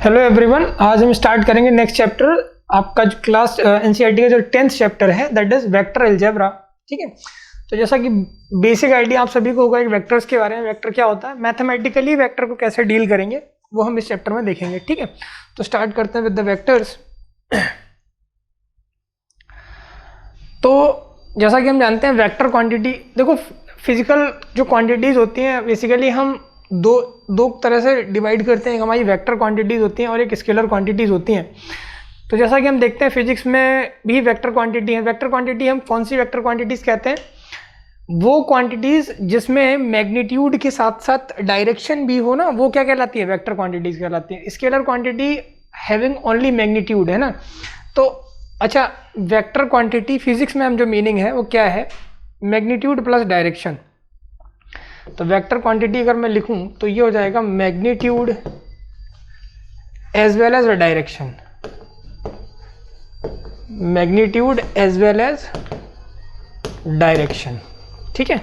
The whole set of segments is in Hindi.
हेलो एवरीवन, आज हम स्टार्ट करेंगे नेक्स्ट चैप्टर। आपका जो क्लास एनसीईआरटी का जो 10th चैप्टर है दैट इज वेक्टर अलजेब्रा। ठीक है, तो जैसा कि बेसिक आइडिया आप सभी को होगा एक वेक्टर्स के बारे में, वेक्टर क्या होता है, मैथमेटिकली वेक्टर को कैसे डील करेंगे वो हम इस चैप्टर में देखेंगे। ठीक है, तो स्टार्ट करते हैं विद द वेक्टर्स। तो जैसा कि हम जानते हैं वेक्टर क्वांटिटी, देखो फिजिकल जो क्वांटिटीज होती हैं बेसिकली हम दो तरह से डिवाइड करते हैं। हमारी वेक्टर क्वांटिटीज होती हैं और एक स्केलर क्वांटिटीज होती हैं। तो जैसा कि हम देखते हैं फिजिक्स में भी वेक्टर क्वांटिटी है। वेक्टर क्वांटिटी हम कौन सी वेक्टर क्वांटिटीज कहते हैं? वो क्वांटिटीज जिसमें मैग्नीट्यूड के साथ साथ डायरेक्शन भी हो ना, वो क्या कहलाती है? वेक्टर क्वांटिटीज कहलाती है। Scalar quantity having only magnitude है ना। तो अच्छा, वेक्टर क्वांटिटी फिजिक्स में हम जो मीनिंग है वो क्या है? Magnitude plus direction. तो वेक्टर क्वांटिटी अगर मैं लिखूं तो ये हो जाएगा magnitude as well as direction, magnitude as well as direction. ठीक है,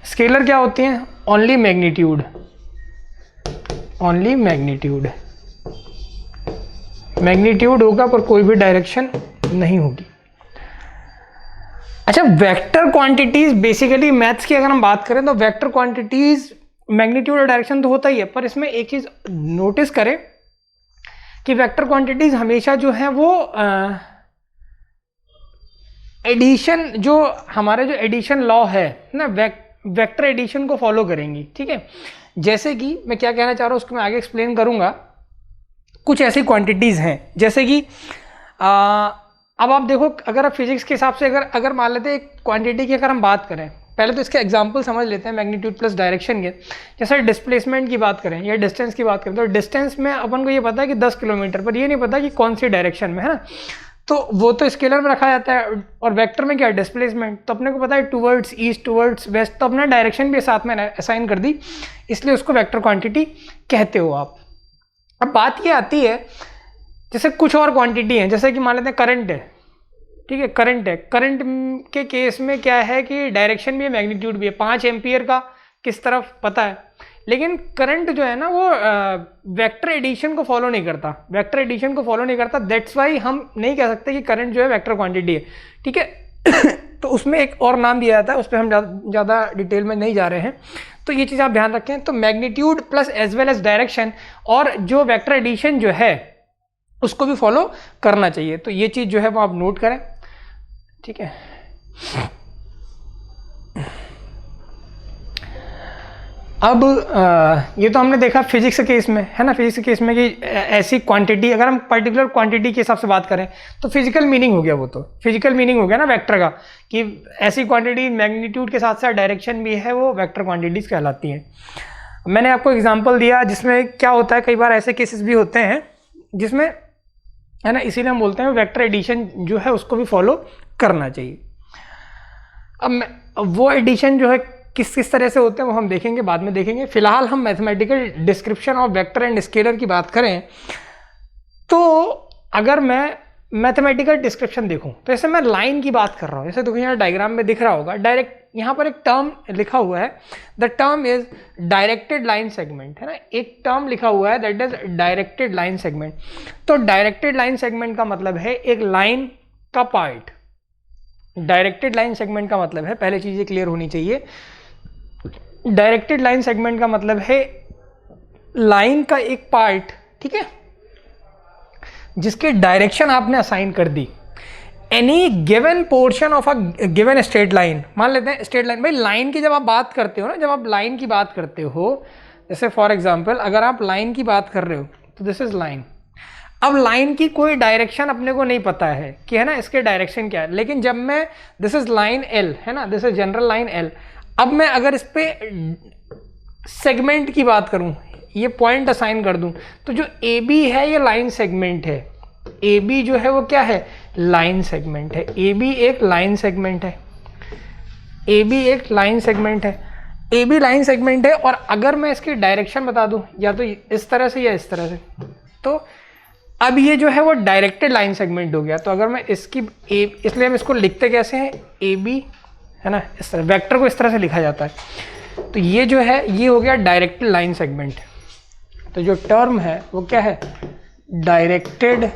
स्केलर क्या होती हैं? Only magnitude, only magnitude, magnitude होगा पर कोई भी डायरेक्शन नहीं होगी। अच्छा, वेक्टर क्वांटिटीज बेसिकली मैथ्स की अगर हम बात करें तो वेक्टर क्वांटिटीज मैग्नीट्यूड और डायरेक्शन तो होता ही है, पर इसमें एक चीज नोटिस करें कि वेक्टर क्वांटिटीज हमेशा जो है वो एडिशन, जो हमारे जो एडिशन लॉ है ना, वेक्टर एडिशन को फॉलो करेंगी। ठीक है, जैसे कि मैं क्या कहना चाह रहा हूँ उसको मैं आगे एक्सप्लेन करूंगा। कुछ ऐसी क्वांटिटीज हैं जैसे कि अब आप देखो, अगर आप फिजिक्स के हिसाब से अगर मान लेते हैं एक क्वांटिटी की अगर हम बात करें, पहले तो इसके एग्जांपल समझ लेते हैं मैग्नीट्यूड प्लस डायरेक्शन के। जैसे डिस्प्लेसमेंट की बात करें या डिस्टेंस की बात करें, तो डिस्टेंस में अपन को ये पता है कि 10 किलोमीटर, पर ये नहीं पता कि कौन सी डायरेक्शन में है ना। तो वो तो स्केलर में रखा जाता है। और वेक्टर में क्या है? डिस्प्लेसमेंट। तो अपने को पता है टूवर्ड्स ईस्ट, टूवर्ड्स वेस्ट, तो अपना डायरेक्शन भी साथ में असाइन कर दी, इसलिए उसको वेक्टर क्वांटिटी कहते हो आप। अब बात ये आती है जैसे कुछ और क्वांटिटी है, जैसे कि मान लेते हैं करंट है। ठीक है, करंट है। करंट के केस में क्या है कि डायरेक्शन भी है, मैग्नीट्यूड भी है। 5 एम्पियर का किस तरफ पता है, लेकिन करंट जो है ना वो वेक्टर एडिशन को फॉलो नहीं करता, वेक्टर एडिशन को फॉलो नहीं करता। दैट्स वाई हम नहीं कह सकते कि करंट जो है वेक्टर क्वांटिटी है। ठीक है तो उसमें एक और नाम दिया जाता है, उस पर हम ज़्यादा डिटेल में नहीं जा रहे हैं। तो ये चीज़ आप ध्यान रखें। तो magnitude plus as well as direction और जो वेक्टर एडिशन जो है उसको भी फॉलो करना चाहिए। तो ये चीज़ जो है वो आप नोट करें। ठीक है, अब ये तो हमने देखा फिजिक्स के केस में है ना। फिजिक्स के केस में कि ऐसी क्वांटिटी, अगर हम पर्टिकुलर क्वांटिटी के हिसाब से बात करें तो फिजिकल मीनिंग हो गया, वो तो फिजिकल मीनिंग हो गया ना वेक्टर का, कि ऐसी क्वांटिटी मैग्नीट्यूड के साथ साथ डायरेक्शन भी है, वो वेक्टर क्वांटिटीज कहलाती हैं। मैंने आपको एग्जांपल दिया जिसमें क्या होता है, कई बार ऐसे केसेस भी होते हैं जिसमें है ना, इसीलिए हम बोलते हैं वेक्टर एडिशन जो है उसको भी फॉलो करना चाहिए। अब वो एडिशन जो है किस तरह से होते हैं वो हम देखेंगे, बाद में देखेंगे। फिलहाल हम mathematical description of vector and scalar की बात करें तो अगर मैं मैथमेटिकल डिस्क्रिप्शन देखूं तो जैसे मैं लाइन की बात कर रहा हूं, जैसे देखो यहाँ डायग्राम में दिख रहा होगा, डायरेक्ट यहाँ पर एक टर्म लिखा हुआ है, the term is directed line segment, है ना। एक टर्म लिखा हुआ है that is directed line segment. तो डायरेक्टेड लाइन सेगमेंट का मतलब है एक लाइन का पार्ट। डायरेक्टेड लाइन सेगमेंट का मतलब है, पहले चीजें क्लियर होनी चाहिए, डायरेक्टेड लाइन सेगमेंट का मतलब है लाइन का एक पार्ट, ठीक है, जिसके डायरेक्शन आपने असाइन कर दी। Any given portion of a given straight line, मान लेते हैं स्ट्रेट लाइन। भाई लाइन की जब आप बात करते हो ना, जब आप लाइन की बात करते हो, जैसे फॉर एग्जांपल अगर आप लाइन की बात कर रहे हो तो दिस इज लाइन। अब लाइन की कोई डायरेक्शन अपने को नहीं पता है कि है ना इसके डायरेक्शन क्या है, लेकिन जब मैं दिस इज लाइन एल, है ना, this is general line L. अब मैं अगर इस पे सेगमेंट की बात करूं, ये पॉइंट असाइन कर दूं, तो जो ए बी है ये लाइन सेगमेंट है। ए बी जो है वो क्या है? लाइन सेगमेंट है। ए बी एक लाइन सेगमेंट है। ए बी एक लाइन सेगमेंट है। ए बी लाइन सेगमेंट है। और अगर मैं इसकी डायरेक्शन बता दूं, या तो इस तरह से या इस तरह से, तो अब ये जो है वो डायरेक्टेड लाइन सेगमेंट हो गया। तो अगर मैं इसकी इसलिए हम इसको लिखते कैसे हैं? ए बी, है ना, इस तरह वेक्टर को इस तरह से लिखा जाता है। तो ये जो है ये हो गया डायरेक्टेड लाइन सेगमेंट। तो जो टर्म है वो क्या है? Directed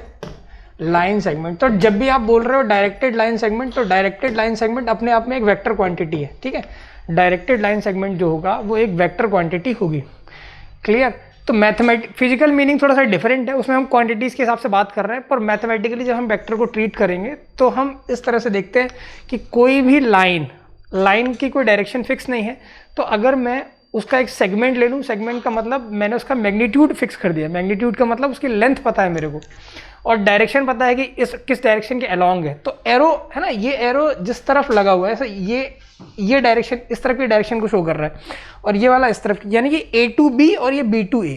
line segment. तो जब भी आप बोल रहे हो डायरेक्टेड लाइन सेगमेंट, तो डायरेक्टेड लाइन सेगमेंट अपने आप में एक वेक्टर क्वांटिटी है, ठीक है। डायरेक्टेड लाइन सेगमेंट जो होगा वो एक वेक्टर क्वांटिटी होगी, क्लियर। तो फिजिकल मीनिंग थोड़ा सा डिफरेंट है, उसमें हम क्वांटिटीज़ के हिसाब से बात कर रहे हैं, पर मैथमेटिकली जब हम वेक्टर को ट्रीट करेंगे तो हम इस तरह से देखते हैं कि कोई भी लाइन की कोई डायरेक्शन फिक्स नहीं है। तो अगर मैं उसका एक सेगमेंट ले लूँ, सेगमेंट का मतलब मैंने उसका मैग्नीट्यूड फिक्स कर दिया, मैग्नीट्यूड का मतलब उसकी लेंथ पता है मेरे को, और डायरेक्शन पता है कि इस किस डायरेक्शन के अलोंग है। तो एरो है ना, ये एरो जिस तरफ लगा हुआ है ऐसा ये डायरेक्शन इस तरफ की डायरेक्शन को शो कर रहा है, और ये वाला इस तरफ, यानी कि A to B और ये B to A।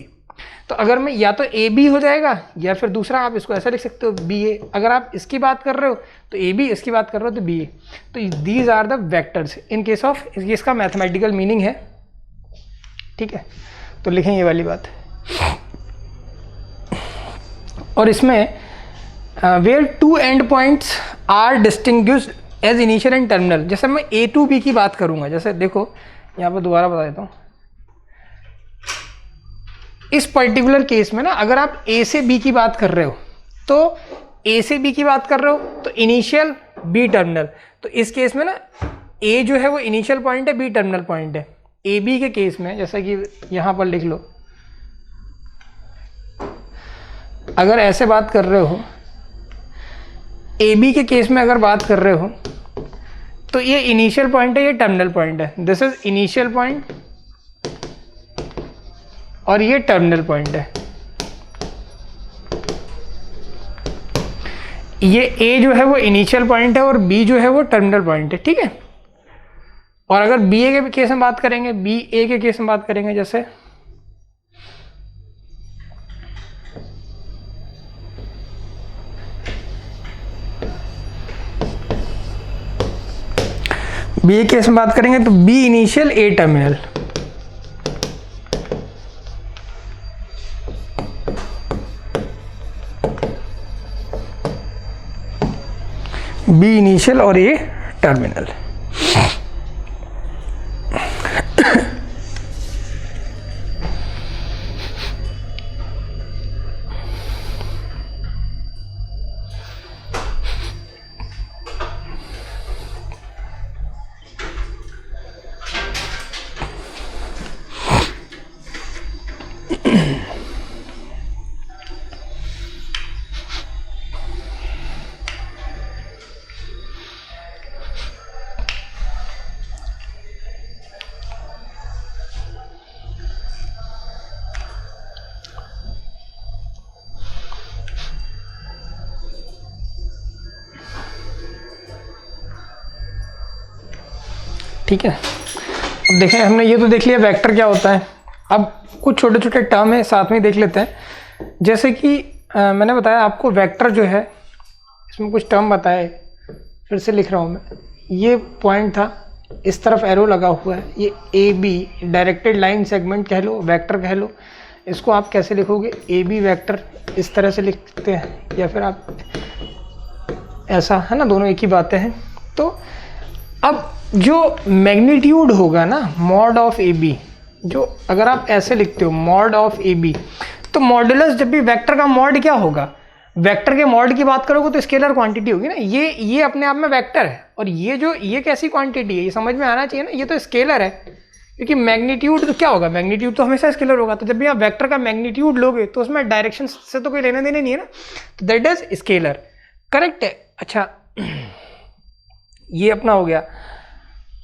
तो अगर मैं या तो AB हो जाएगा, या फिर दूसरा आप इसको ऐसा लिख सकते हो BA। अगर आप इसकी बात कर रहे हो तो AB, इसकी बात कर रहे हो तो BA। तो these are the vectors in case of, इसका मैथमेटिकल मीनिंग है, ठीक है। तो लिखें ये वाली बात। और इसमें where two end points are distinguished as initial and terminal, जैसे मैं A to B की बात करूंगा, जैसे देखो यहाँ पर दोबारा बता देता हूँ, इस पर्टिकुलर केस में ना अगर आप A से B की बात कर रहे हो, तो A से B की बात कर रहे हो तो इनिशियल B टर्मिनल। तो इस केस में ना A जो है वो इनिशियल पॉइंट है, B टर्मिनल पॉइंट है। AB के केस में जैसा कि यहाँ पर लिख लो, अगर ऐसे बात कर रहे हो, AB के केस में अगर बात कर रहे हो तो ये इनिशियल पॉइंट है, ये टर्मिनल पॉइंट है। दिस इज इनिशियल पॉइंट और ये टर्मिनल पॉइंट है। ये A जो है वो इनिशियल पॉइंट है और B जो है वो टर्मिनल पॉइंट है, ठीक है। और अगर BA के केस में बात करेंगे, BA के केस में बात करेंगे, जैसे BA केस में बात करेंगे तो B initial A terminal, B initial और A टर्मिनल। ठीक है, अब देखें, हमने ये तो देख लिया वेक्टर क्या होता है। अब कुछ छोटे छोटे टर्म है साथ में देख लेते हैं। जैसे कि मैंने बताया आपको वेक्टर जो है, इसमें कुछ टर्म बताए, फिर से लिख रहा हूँ मैं। ये पॉइंट था, इस तरफ एरो लगा हुआ है, ये AB डायरेक्टेड लाइन सेगमेंट कह लो, वेक्टर कह लो। इसको आप कैसे लिखोगे, AB वेक्टर इस तरह से लिखते हैं, या फिर आप ऐसा, है ना, दोनों एक ही बातें हैं। तो अब जो मैग्नीट्यूड होगा ना, मॉड ऑफ AB, जो अगर आप ऐसे लिखते हो मॉड ऑफ AB, तो मॉडुलस, जब भी वेक्टर का मॉड क्या होगा, वेक्टर के मॉड की बात करोगे तो स्केलर क्वांटिटी होगी ना। ये अपने आप में वेक्टर है, और ये कैसी क्वांटिटी है, ये समझ में आना चाहिए ना, ये तो स्केलर है। क्योंकि मैग्नीट्यूड तो क्या होगा, मैग्नीट्यूड तो हमेशा स्केलर होगा। तो जब भी आप वेक्टर का मैग्नीट्यूड लोगे तो उसमें डायरेक्शन से तो कोई लेना देना नहीं है ना, तो दैट इज स्केलर, करेक्ट है। अच्छा, ये अपना हो गया।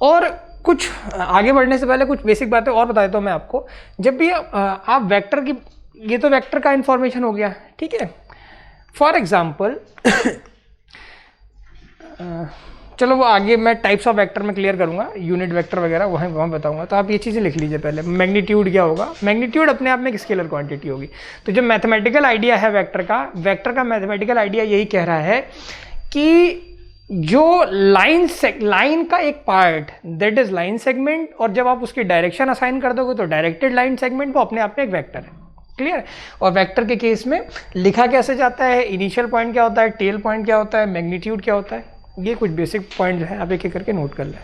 और कुछ आगे बढ़ने से पहले कुछ बेसिक बातें और बता देता हूँ मैं आपको। जब भी आप वेक्टर की, ये तो वेक्टर का इंफॉर्मेशन हो गया, ठीक है। फॉर एग्जाम्पल चलो वो आगे मैं टाइप्स ऑफ वेक्टर में क्लियर करूँगा, यूनिट वेक्टर वगैरह वहाँ बताऊँगा। तो आप ये चीज़ें लिख लीजिए पहले। मैग्नीट्यूड क्या होगा, मैग्नीट्यूड अपने आप में एक स्केलर क्वांटिटी होगी। तो जो मैथमेटिकल आइडिया है वेक्टर का मैथमेटिकल आइडिया यही कह रहा है कि जो लाइन का एक part, that is line segment, और जब आप उसकी डायरेक्शन असाइन कर दोगे तो डायरेक्टेड लाइन सेगमेंट, वो अपने आप में एक वेक्टर है, क्लियर। और वेक्टर के केस में लिखा कैसे जाता है, इनिशियल पॉइंट क्या होता है, टेल पॉइंट क्या होता है, मैग्नीट्यूड क्या होता है, ये कुछ बेसिक पॉइंट है, आप एक एक करके नोट कर लें।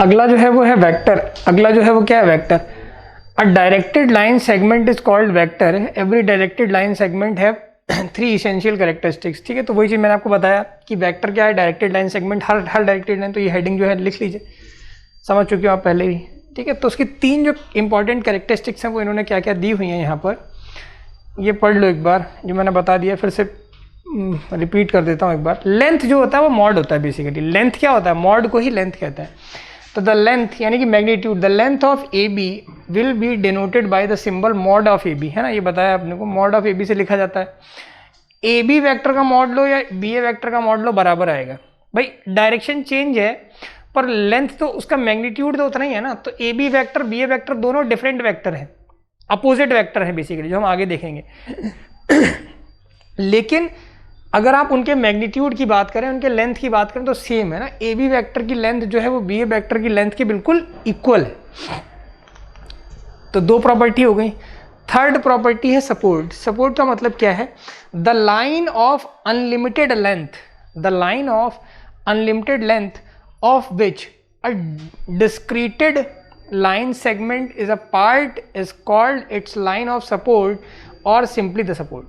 अगला जो है वो है वेक्टर। अगला जो है वो क्या है? Vector. A directed line segment is called vector. Every directed line segment have 3 essential characteristics. ठीक है, तो वही चीज़ मैंने आपको बताया कि वेक्टर क्या है, डायरेक्टेड लाइन सेगमेंट। हर डायरेक्टेड लाइन, तो ये हेडिंग जो है लिख लीजिए, समझ चुके हो आप पहले ही। ठीक है, तो उसकी 3 जो इंपॉर्टेंट कैरेक्टरिस्टिक्स हैं वो इन्होंने क्या क्या दी हुई हैं यहाँ पर, ये पढ़ लो एक बार, जो मैंने बता दिया फिर से रिपीट कर देता हूँ एक बार। लेंथ जो होता है वो मॉड होता है बेसिकली। लेंथ क्या होता है? मॉड को ही लेंथ कहता है। तो द लेंथ यानी कि magnitude, the length of A B will be denoted by the symbol mod of A B, है ना, ये बताया आपने को, मॉड ऑफ ए बी से लिखा जाता है। ए बी वैक्टर का मॉड लो या बी ए वैक्टर का मॉड लो, बराबर आएगा भाई। डायरेक्शन चेंज है पर लेंथ तो उसका मैग्नीट्यूड तो उतना ही है ना। तो A B vector B A vector दोनों डिफरेंट वैक्टर हैं, अपोजिट वैक्टर हैं बेसिकली, जो हम आगे देखेंगे। लेकिन अगर आप उनके मैग्नीट्यूड की बात करें, उनके लेंथ की बात करें, तो सेम है ना। ए बी वैक्टर की लेंथ जो है वो बी ए वैक्टर की लेंथ के बिल्कुल इक्वल है। तो 2 प्रॉपर्टी हो गई। थर्ड प्रॉपर्टी है सपोर्ट। सपोर्ट का मतलब क्या है? The line of unlimited length, the line of unlimited length of which a directed line segment is a part is called its line of support or simply the support।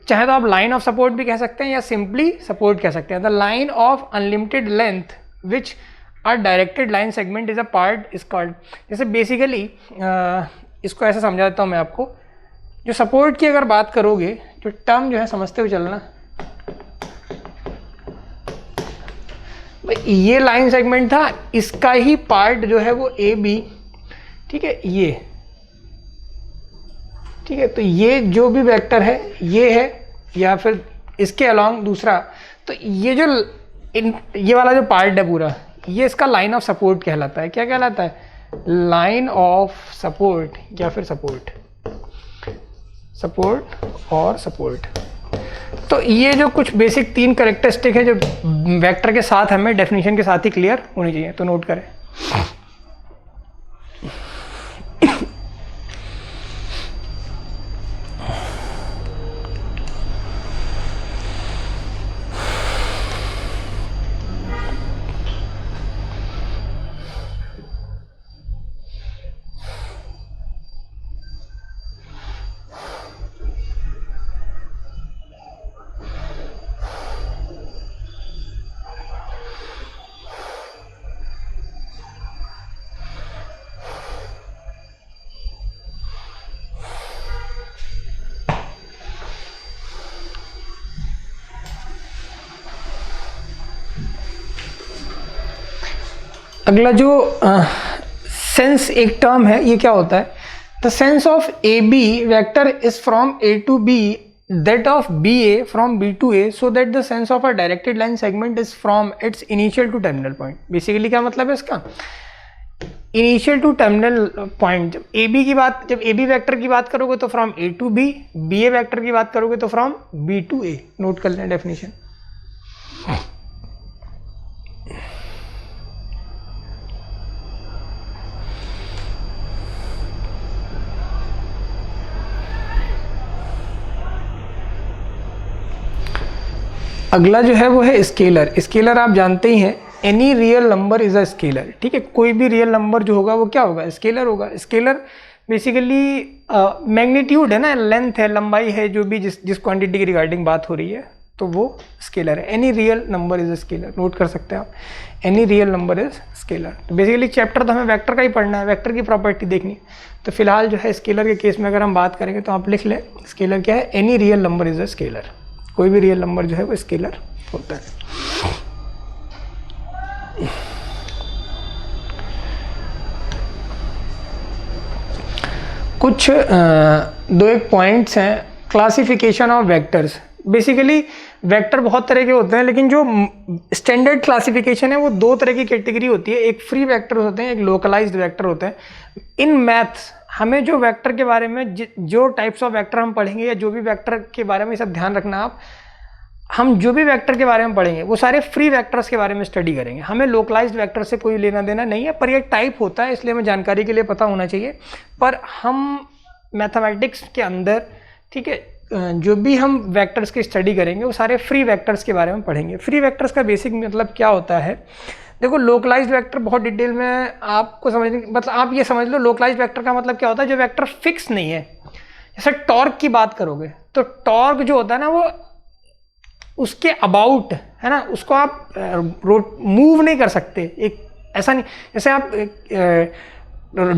चाहे तो आप line of support भी कह सकते हैं या simply support कह सकते हैं। the line of unlimited length which a directed line segment is a part is called। जैसे बेसिकली इसको ऐसे समझा देता हूँ मैं आपको। जो सपोर्ट की अगर बात करोगे, जो टर्म जो है समझते हुए चलना, ये लाइन सेगमेंट था, इसका ही पार्ट जो है वो ए बी, ठीक है, ये, ठीक है। तो ये जो भी वेक्टर है ये है, या फिर इसके अलॉन्ग दूसरा, तो ये जो ये वाला जो पार्ट है पूरा, ये इसका लाइन ऑफ सपोर्ट कहलाता है। क्या कहलाता है? लाइन ऑफ सपोर्ट या फिर सपोर्ट, सपोर्ट और सपोर्ट। तो ये जो कुछ बेसिक 3 कैरेक्टरिस्टिक है जो वेक्टर के साथ हमें डेफिनेशन के साथ ही क्लियर होनी चाहिए, तो नोट करें। अगला जो सेंस एक टर्म है, ये क्या होता है? The sense of A B vector is from A to B, that of B A from B to A, so that the sense of a directed line segment is from its initial to terminal point. Basically क्या मतलब है इसका? Initial to terminal point. जब ए बी की बात, जब ए बी वैक्टर की बात करोगे तो from A to B, B A vector की बात करोगे तो from B to A. Note कर लें डेफिनेशन। अगला जो है वो है स्केलर। स्केलर आप जानते ही हैं, any real number is a scalar. ठीक है, कोई भी रियल नंबर जो होगा वो क्या होगा? स्केलर होगा। स्केलर बेसिकली मैग्नीट्यूड है ना, लेंथ है, लंबाई है, जो भी जिस क्वांटिटी की रिगार्डिंग बात हो रही है, तो वो स्केलर है। Any real number is a scalar, note कर सकते हैं आप, any real number is scalar. तो बेसिकली चैप्टर तो हमें वेक्टर का ही पढ़ना है, वेक्टर की प्रॉपर्टी देखनी है। तो फिलहाल जो है स्केलर के केस में अगर हम बात करेंगे तो आप लिख लें, स्केलर क्या है? Any real number is a scalar. कोई भी रियल नंबर जो है वो स्केलर होता है। कुछ 2-1 पॉइंट्स हैं। Classification of vectors. Basically vector बहुत तरह के होते हैं, लेकिन जो स्टैंडर्ड क्लासिफिकेशन है वो 2 तरह की कैटेगरी होती है। एक फ्री वेक्टर होते हैं, एक लोकलाइज्ड वेक्टर होते हैं। इन मैथ्स हमें जो वेक्टर के बारे में जो टाइप्स ऑफ वेक्टर हम पढ़ेंगे, या जो भी वेक्टर के बारे में सब ध्यान रखना आप, हम जो भी वेक्टर के बारे में पढ़ेंगे वो सारे फ्री वेक्टर्स के बारे में स्टडी करेंगे। हमें लोकलाइज्ड वेक्टर से कोई लेना देना नहीं है, पर ये टाइप होता है इसलिए हमें जानकारी के लिए पता होना चाहिए। पर हम मैथमेटिक्स के अंदर, ठीक है, जो भी हम वेक्टर्स की स्टडी करेंगे वो सारे फ्री वेक्टर्स के बारे में पढ़ेंगे। फ्री वेक्टर्स का बेसिक मतलब क्या होता है, देखो लोकलाइज्ड वेक्टर बहुत डिटेल में आपको समझने, मतलब आप ये समझ लो लोकलाइज्ड वेक्टर का मतलब क्या होता है, जो वेक्टर फिक्स नहीं है। जैसे टॉर्क की बात करोगे तो टॉर्क जो होता है ना वो उसके अबाउट है ना, उसको आप मूव नहीं कर सकते। एक ऐसा नहीं, जैसे आप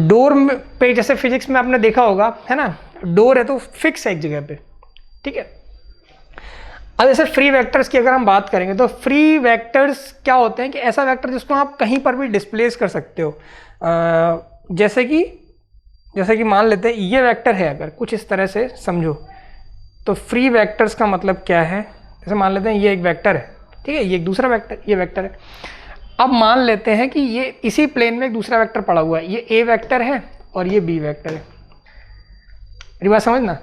डोर पे, जैसे फिजिक्स में आपने देखा होगा है ना, डोर है तो फिक्स है एक जगह पे, ठीक है। अब जैसे फ्री वेक्टर्स की अगर हम बात करेंगे तो फ्री वेक्टर्स क्या होते हैं कि ऐसा वेक्टर जिसको आप कहीं पर भी डिस्प्लेस कर सकते हो। जैसे कि मान लेते हैं ये वेक्टर है, अगर कुछ इस तरह से समझो तो फ्री वेक्टर्स का मतलब क्या है। जैसे मान लेते हैं ये एक वेक्टर है, ठीक है, ये एक दूसरा वेक्टर, ये वेक्टर है। अब मान लेते हैं कि ये इसी प्लेन में एक दूसरा वेक्टर पड़ा हुआ है, ये ए वेक्टर है और ये बी वेक्टर है। मेरी बात समझना,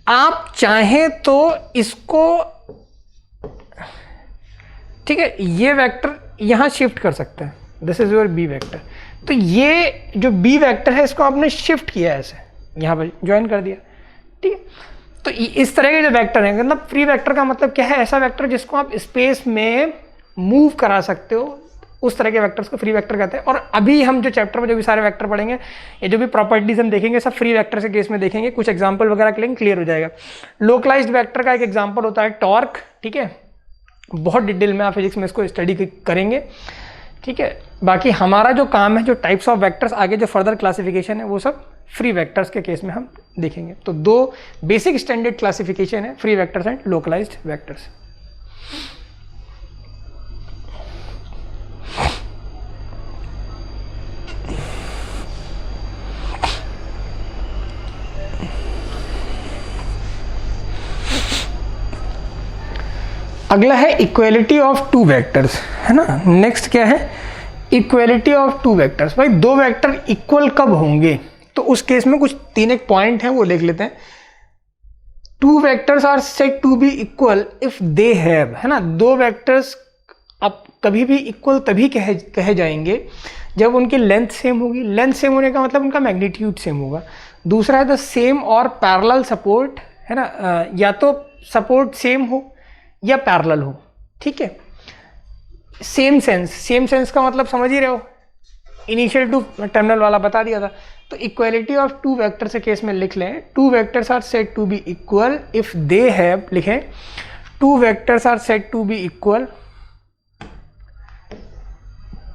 आप चाहें तो इसको, ठीक है, ये वेक्टर यहां शिफ्ट कर सकते हैं, this is your B vector. तो ये जो बी वेक्टर है इसको आपने शिफ्ट किया ऐसे, यहां पर ज्वाइन कर दिया, ठीक है। तो इस तरह के जो वेक्टर हैं, मतलब फ्री वेक्टर का मतलब क्या है, ऐसा वेक्टर जिसको आप स्पेस में मूव करा सकते हो, उस तरह के वेक्टर्स को फ्री वेक्टर कहते हैं। और अभी हम जो चैप्टर में जो भी सारे वेक्टर पढ़ेंगे, ये जो भी प्रॉपर्टीज हम देखेंगे सब फ्री वेक्टर के केस में देखेंगे, कुछ एग्जांपल वगैरह के लिए क्लियर हो जाएगा। लोकलाइज्ड वेक्टर का एक एग्जांपल होता है टॉर्क, ठीक है, बहुत डिटेल में आप फिजिक्स में इसको स्टडी करेंगे, ठीक है। बाकी हमारा जो काम है, जो टाइप्स ऑफ वेक्टर्स आगे जो फर्दर क्लासिफिकेशन है वो सब फ्री वेक्टर्स के केस में हम देखेंगे। तो दो बेसिक स्टैंडर्ड क्लासिफिकेशन है, free vectors and localised vectors. अगला है इक्वेलिटी ऑफ टू वेक्टर्स, है ना। नेक्स्ट क्या है, इक्वेलिटी ऑफ टू वेक्टर्स। भाई दो वेक्टर इक्वल कब होंगे, तो उस केस में कुछ तीन एक पॉइंट हैं वो लिख लेते हैं। Two vectors are said to be equal if they have, है ना, दो वेक्टर्स अब कभी भी इक्वल तभी कहे जाएंगे जब उनकी लेंथ सेम होगी। लेंथ सेम होने का मतलब उनका मैग्नीट्यूड सेम होगा। दूसरा है द सेम और पैरेलल सपोर्ट, है ना, या तो सपोर्ट सेम हो या पैरेलल हो, ठीक है। सेम सेंस का मतलब समझ ही रहे हो, इनिशियल टू टर्मिनल वाला बता दिया था। तो इक्वालिटी ऑफ टू वेक्टर्स के केस में लिख लें, two vectors are said to be equal if they have, लिखें two vectors are said to be equal,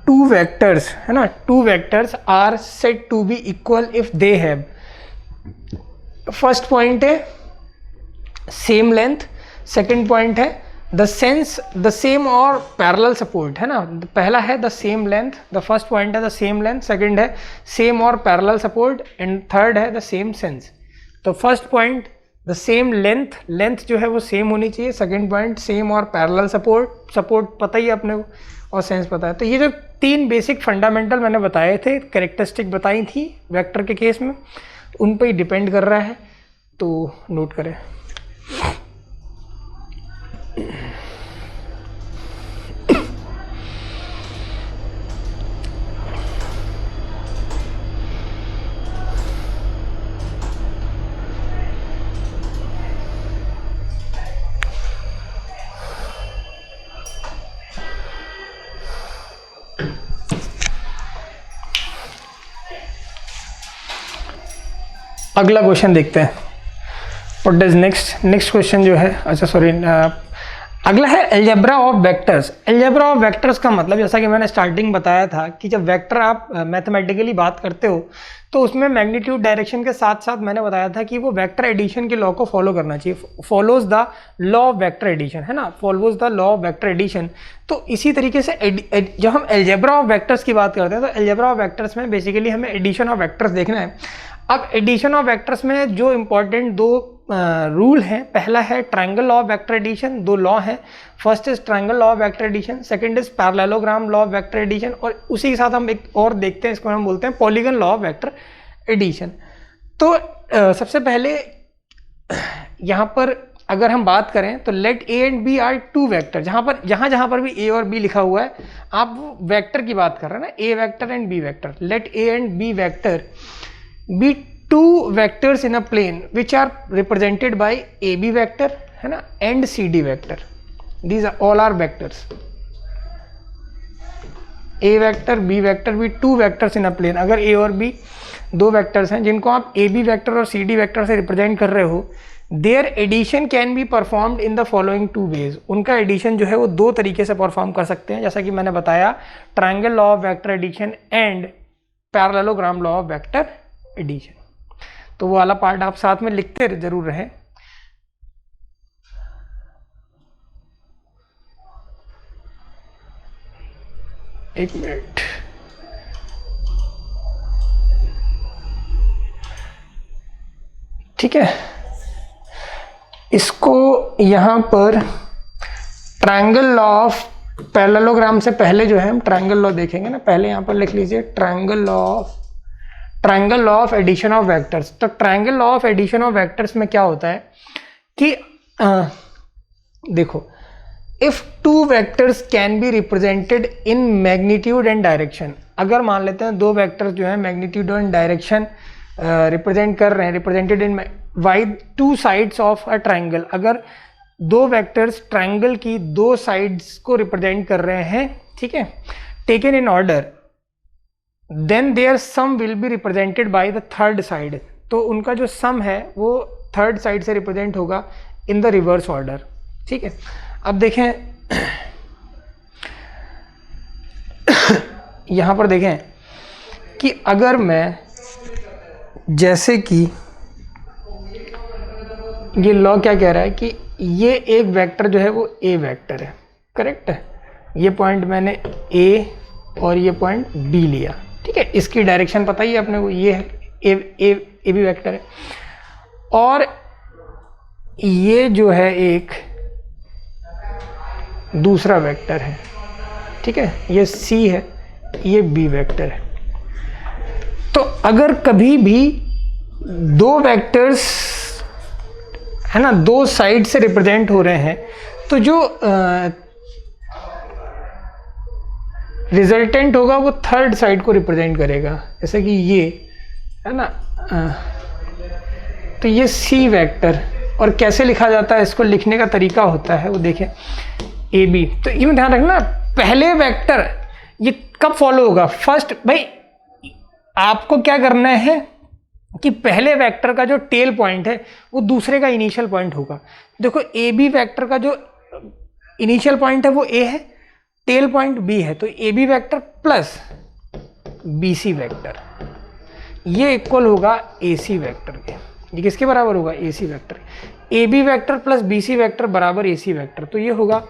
two vectors, है ना, two vectors are said to be equal if they have. First point है सेम लेंथ, सेकेंड पॉइंट है द सेम और पैरेलल सपोर्ट, है ना। पहला है the same length, the first point है द सेम लेंथ, सेकंड है सेम और पैरेलल सपोर्ट, एंड थर्ड है द सेम सेंस। तो first point the same length जो है वो सेम होनी चाहिए, सेकंड पॉइंट सेम और पैरेलल सपोर्ट पता ही है अपने को, और सेंस पता है। तो ये जो तीन बेसिक फंडामेंटल मैंने बताए थे, कैरेक्टरिस्टिक बताई थी वेक्टर के केस में, उन पर ही डिपेंड कर रहा है, तो नोट करें। अगला क्वेश्चन देखते हैं, व्हाट इज नेक्स्ट क्वेश्चन जो है, अच्छा सॉरी, अगला है algebra of vectors. Algebra of vectors का मतलब, जैसा कि मैंने स्टार्टिंग बताया था कि जब वेक्टर आप मैथमेटिकली बात करते हो तो उसमें मैग्नीट्यूड डायरेक्शन के साथ साथ मैंने बताया था कि वो वेक्टर एडिशन के लॉ को फॉलो करना चाहिए, follows the law of vector addition, है ना, follows the law of vector addition. तो इसी तरीके से जब हम अलजेब्रा ऑफ वेक्टर्स की बात करते हैं तो अलजेब्रा ऑफ वेक्टर्स में बेसिकली हमें एडिशन ऑफ वेक्टर्स देखना है। अब एडिशन ऑफ वेक्टर्स में जो इंपॉर्टेंट दो रूल हैं, पहला है triangle law of vector addition, दो लॉ हैं, first is triangle law of vector addition, second is parallelogram law of vector addition, और उसी के साथ हम एक और देखते हैं, इसको हम बोलते हैं polygon law of vector addition. तो सबसे पहले यहाँ पर अगर हम बात करें तो let A and B are two vector, जहाँ पर भी ए और बी लिखा हुआ है आप वो वेक्टर की बात कर रहे हैं ना, A vector and B vector, let A and B vector be two vectors in a plane which are represented by A B vector, है ना, and C D vector, these all are vectors, A vector B vector भी, two vectors in a plane. अगर ए और बी दो वैक्टर्स हैं जिनको आप ए बी वैक्टर और सी डी वैक्टर से रिप्रेजेंट कर रहे हो, their addition can be performed in the following two ways. उनका एडिशन जो है वो दो तरीके से परफॉर्म कर सकते हैं, जैसा कि मैंने बताया, triangle law of vector addition and parallelogram law of vector addition. तो वो वाला पार्ट आप साथ में लिखते जरूर रहे। एक मिनट, ठीक है। इसको यहां पर ट्रायंगल लॉ ऑफ पैरेललोग्राम से पहले जो है हम ट्रायंगल लॉ देखेंगे ना, पहले यहां पर लिख लीजिए triangle law of addition of vectors. तो triangle law of addition of vectors में क्या होता है कि देखो, if two vectors can be represented in magnitude and direction, अगर मान लेते हैं दो वेक्टर्स जो है मैग्नीट्यूड एंड डायरेक्शन रिप्रेजेंट कर रहे हैं, represented in by two sides of a triangle, अगर दो वेक्टर्स ट्रायंगल की दो साइड्स को रिप्रेजेंट कर रहे हैं, ठीक है, taken in order, then their sum will be represented by the third side. तो उनका जो सम है वो थर्ड साइड से रिप्रेजेंट होगा इन द रिवर्स ऑर्डर, ठीक है। अब देखें यहां पर देखें कि अगर मैं, जैसे कि ये लॉ क्या कह रहा है कि ये एक वेक्टर जो है वो ए वेक्टर है, करेक्ट है, ये पॉइंट मैंने ए और ये पॉइंट बी लिया, ठीक है, इसकी डायरेक्शन पता ही है अपने को, ये है ए बी वेक्टर है, और ये जो है एक दूसरा वेक्टर है, ठीक है, ये सी है, ये बी वेक्टर है। तो अगर कभी भी दो वेक्टर्स, है ना, दो साइड से रिप्रेजेंट हो रहे हैं, तो जो रिजल्टेंट होगा वो थर्ड साइड को रिप्रेजेंट करेगा, जैसे कि ये है ना, तो ये सी वेक्टर, और कैसे लिखा जाता है, इसको लिखने का तरीका होता है वो देखें, ए बी। तो ये ध्यान रखना, पहले वेक्टर ये कब फॉलो होगा, फर्स्ट, भाई आपको क्या करना है कि पहले वेक्टर का जो टेल पॉइंट है वो दूसरे का इनिशियल पॉइंट होगा। देखो ए बी वेक्टर का जो इनिशियल पॉइंट है वो ए है, टेल पॉइंट बी है, तो A B vector plus B C vector ये इक्वल होगा ए सी वेक्टर के। ये किसके बराबर होगा, A C vector. A B vector plus B C vector बराबर ए सी वेक्टर, तो ये होगा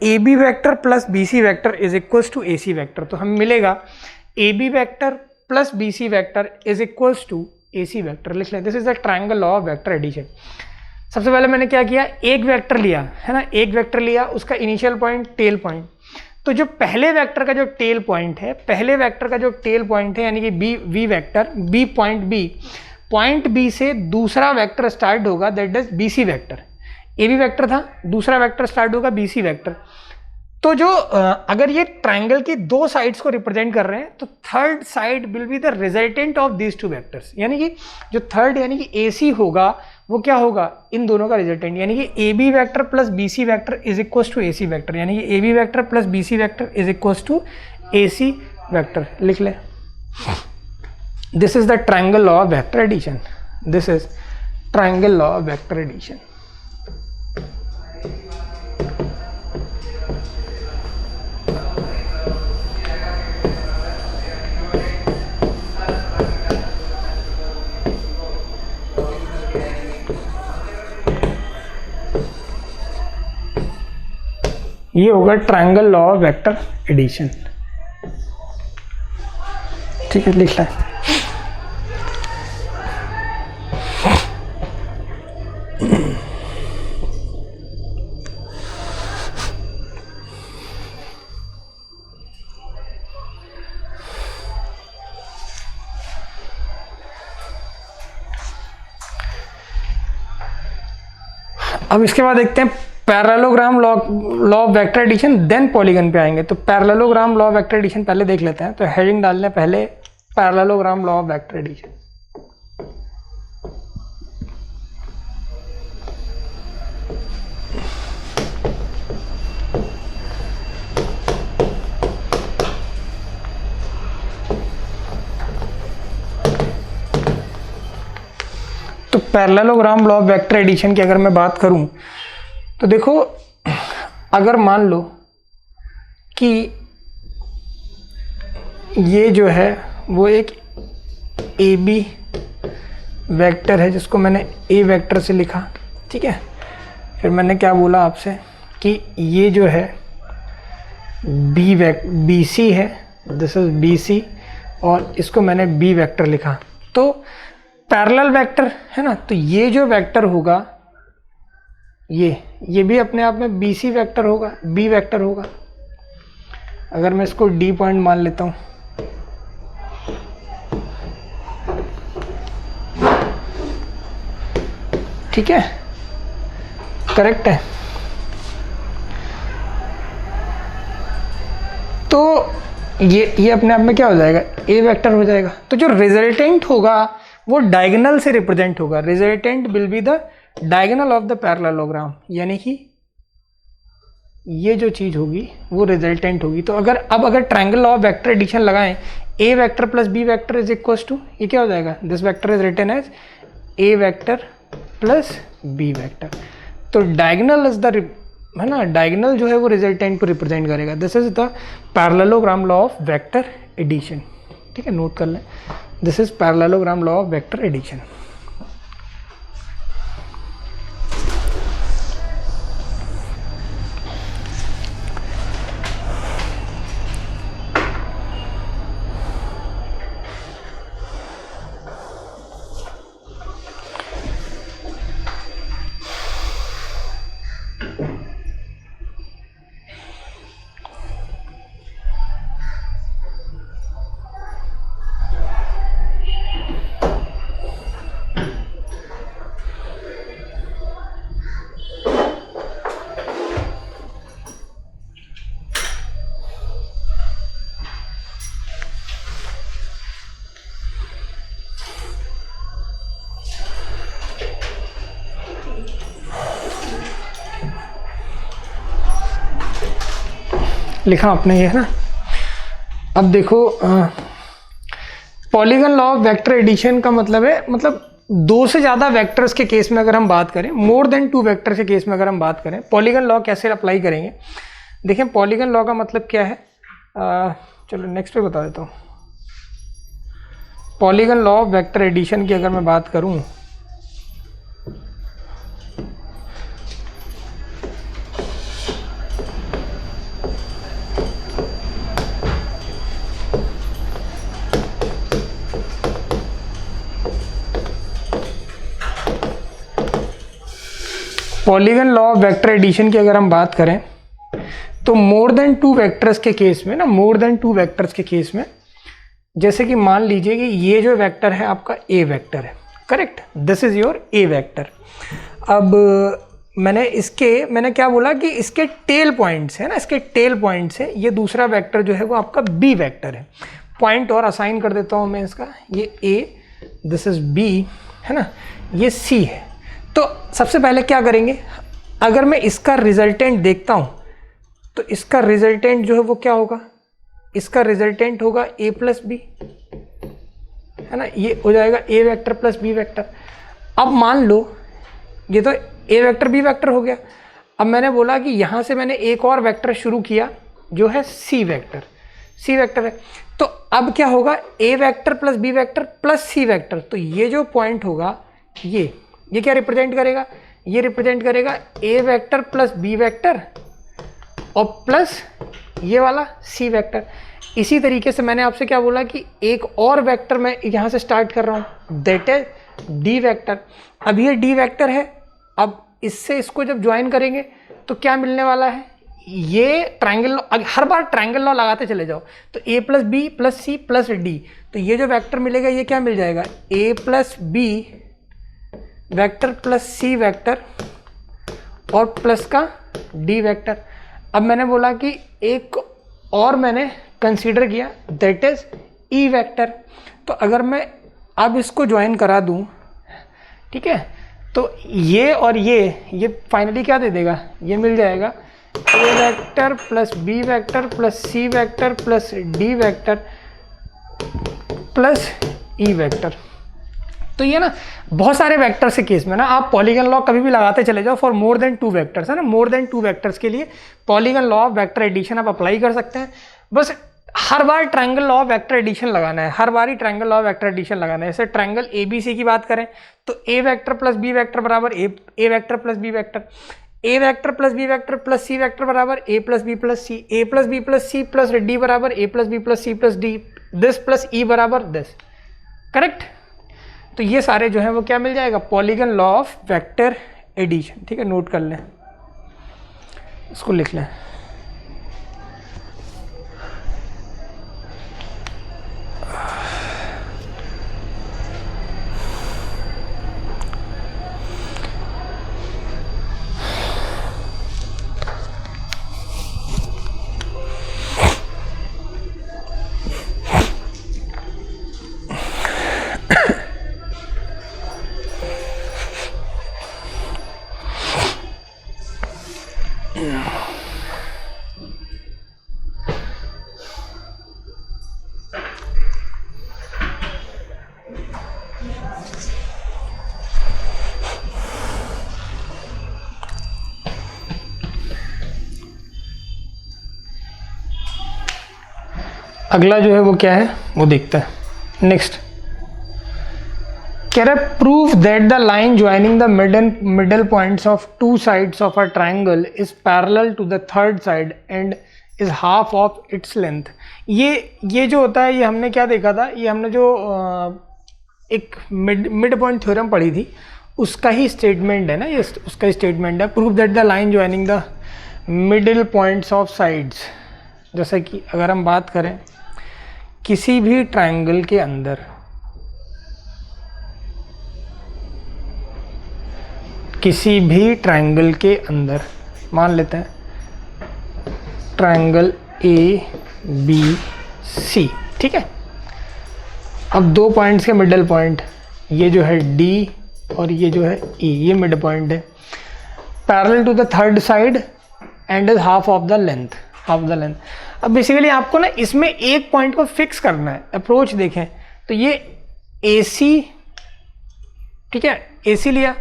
A B vector plus B C vector is equals to A C vector. तो हम मिलेगा A B vector plus B C vector is equals to A C vector, लिख लें। This is the triangle law of vector addition. सबसे पहले मैंने क्या किया, एक वेक्टर लिया, है ना, एक वेक्टर लिया, उसका इनिशियल पॉइंट टेल पॉइंट, तो जो पहले वेक्टर का जो टेल पॉइंट है, पहले वेक्टर का जो टेल पॉइंट है यानी कि B V vector, B point B से दूसरा वेक्टर स्टार्ट होगा, that is B C vector. A B vector था, दूसरा वेक्टर स्टार्ट होगा बी सी वेक्टर। तो जो अगर ये ट्रायंगल की दो साइड्स को रिप्रेजेंट कर रहे हैं तो third side will be the resultant of these two vectors, यानी कि जो थर्ड यानी कि ए सी होगा वो क्या होगा, इन दोनों का रिजल्टेंट, यानी कि A B vector plus B C vector is equals to A C vector, यानी कि A B vector plus B C vector is equals to A C vector, लिख ले। This is the triangle law of vector addition, this is triangle law of vector addition. ये होगा triangle law of vector addition, ठीक है, लिख लें। अब इसके बाद देखते हैं parallelogram law of vector addition, then polygon पे आएंगे। तो parallelogram law of vector addition पहले देख लेते हैं। तो हेडिंग डाल लें पहले parallelogram law of vector addition. Parallelogram law of vector addition की अगर मैं बात करूं तो देखो, अगर मान लो कि ये जो है वो एक ए बी वेक्टर है जिसको मैंने ए वेक्टर से लिखा, ठीक है। फिर मैंने क्या बोला आपसे कि ये जो है बी सी है, दिस इज बी सी, और इसको मैंने बी वेक्टर लिखा। तो पैरेलल वेक्टर है ना, तो ये जो वेक्टर होगा ये भी अपने आप में बी सी वेक्टर होगा, बी वेक्टर होगा। अगर मैं इसको डी पॉइंट मान लेता हूँ, ठीक है, करेक्ट है। तो ये अपने आप में क्या हो जाएगा, ए वेक्टर हो जाएगा। तो जो रिजल्टेंट होगा वो डायगोनल से रिप्रेजेंट होगा, resultant will be the diagonal of the parallelogram, यानी कि ये जो चीज होगी वो रिजल्टेंट होगी। तो अगर triangle law of vector addition लगाएं, A vector plus B vector is equals to, ये क्या हो जाएगा, this vector is written as A vector plus B vector. तो डायगोनल इज द, है ना, डायगोनल जो है वो रिजल्टेंट को रिप्रेजेंट करेगा। This is the parallelogram law of vector addition, ठीक है, नोट कर लें, this is parallelogram law of vector addition. लिखा आपने ये, है ना। अब देखो, polygon law of vector addition का मतलब है, मतलब दो से ज़्यादा वेक्टर्स के केस में अगर हम बात करें, मोर देन टू वेक्टर के केस में अगर हम बात करें, पॉलीगन लॉ कैसे अप्लाई करेंगे। देखें, पॉलीगन लॉ का मतलब क्या है, चलो नेक्स्ट पे बता देता हूँ। Polygon law of vector addition की अगर मैं बात करूँ, polygon law of vector addition की अगर हम बात करें तो मोर देन टू वेक्टर्स के केस में ना, मोर देन टू वेक्टर्स के केस में, जैसे कि मान लीजिए कि ये जो वेक्टर है आपका ए वेक्टर है, correct, this is your A vector. अब मैंने क्या बोला कि इसके टेल पॉइंट्स है ना, इसके टेल पॉइंट्स है, ये दूसरा वेक्टर जो है वो आपका बी वेक्टर है। पॉइंट और असाइन कर देता हूँ मैं इसका, ये ए, दिस इज बी, है ना, ये सी है। तो सबसे पहले क्या करेंगे, अगर मैं इसका रिजल्टेंट देखता हूं तो इसका रिजल्टेंट जो है वो क्या होगा, इसका रिजल्टेंट होगा ए प्लस बी, है ना, ये हो जाएगा A vector plus B vector. अब मान लो ये तो ए वेक्टर बी वेक्टर हो गया। अब मैंने बोला कि यहां से मैंने एक और वेक्टर शुरू किया जो है सी वेक्टर, सी वेक्टर है। तो अब क्या होगा, A vector plus B vector plus C vector. तो ये जो पॉइंट होगा ये क्या रिप्रेजेंट करेगा, ये रिप्रेजेंट करेगा ए वेक्टर प्लस बी वेक्टर और प्लस ये वाला सी वेक्टर। इसी तरीके से मैंने आपसे क्या बोला कि एक और वेक्टर मैं यहाँ से स्टार्ट कर रहा हूँ, दैट इज डी वेक्टर। अब ये डी वेक्टर है, अब इससे इसको जब ज्वाइन करेंगे तो क्या मिलने वाला है, ये ट्रायंगल, हर बार ट्रायंगल लॉ लगाते चले जाओ। तो A plus B plus C plus D, तो ये जो वेक्टर मिलेगा ये क्या मिल जाएगा, A plus B vector plus C vector और प्लस का डी वेक्टर। अब मैंने बोला कि एक और मैंने कंसीडर किया, दैट इज ई वेक्टर। तो अगर मैं अब इसको ज्वाइन करा दूं, ठीक है, तो ये और ये फाइनली क्या दे देगा, ये मिल जाएगा A vector plus B vector plus C vector plus D vector plus E vector. तो ये ना बहुत सारे वेक्टर्स के केस में ना आप पॉलीगन लॉ कभी भी लगाते चले जाओ फॉर मोर देन 2 वेक्टर्स, है ना, मोर देन 2 वेक्टर्स के लिए polygon law of vector addition आप अप्लाई कर सकते हैं। बस हर बार triangle law of vector addition लगाना है, हर बार ही triangle law of vector addition लगाना है। जैसे ट्रायंगल ABC की बात करें तो A vector plus B vector बराबर A vector plus B vector, A vector plus B vector plus C vector बराबर A plus B plus C, A plus B plus C plus D बराबर A plus B plus C plus D, this plus E बराबर दिस, करेक्ट। तो ये सारे जो हैं वो क्या मिल जाएगा, polygon law of vector addition. ठीक है, नोट कर लें, इसको लिख लें। अगला जो है वो क्या है वो देखते हैं। नेक्स्ट कह रहा है prove that the line joining the middle points of 2 sides of a triangle is parallel to the third side and is half of its length. ये जो होता है ये हमने क्या देखा था, ये हमने जो एक मिड पॉइंट थ्योरम पढ़ी थी उसका ही स्टेटमेंट है ना, ये उसका ही स्टेटमेंट है। Prove that the line joining the middle points of sides, जैसा कि अगर हम बात करें किसी भी ट्रायंगल के अंदर मान लेते हैं ट्रायंगल ABC, ठीक है। अब 2 पॉइंट्स के मिडल पॉइंट, ये जो है D और ये जो है E, ये मिड पॉइंट है, parallel to the third side and is half of the length. अब बेसिकली आपको ना इसमें एक पॉइंट को फिक्स करना है। अप्रोच देखें तो ये AC, ठीक है, AC लिया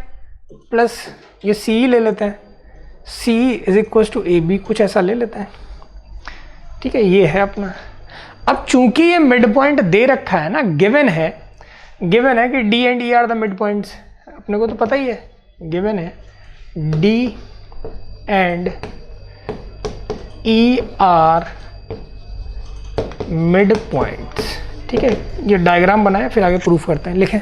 प्लस ये CE ले लेते हैं, CE is equal to AB, कुछ ऐसा ले लेते हैं, ठीक है, ये है अपना। अब चूंकि ये मिड पॉइंट दे रखा है ना, गिवन है कि D and E are the mid points, अपने को तो पता ही है, गिवन है D and E are mid points, ठीक है। ये डायग्राम बनाए फिर आगे प्रूफ करते हैं, लिखें।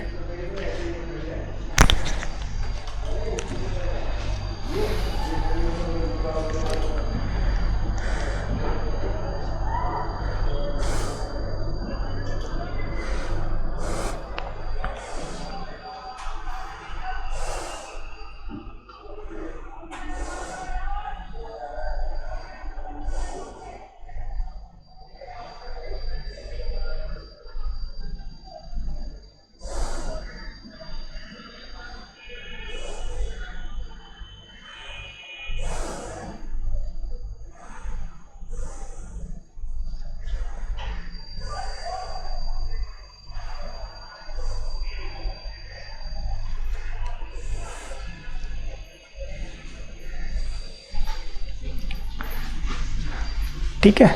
ठीक है,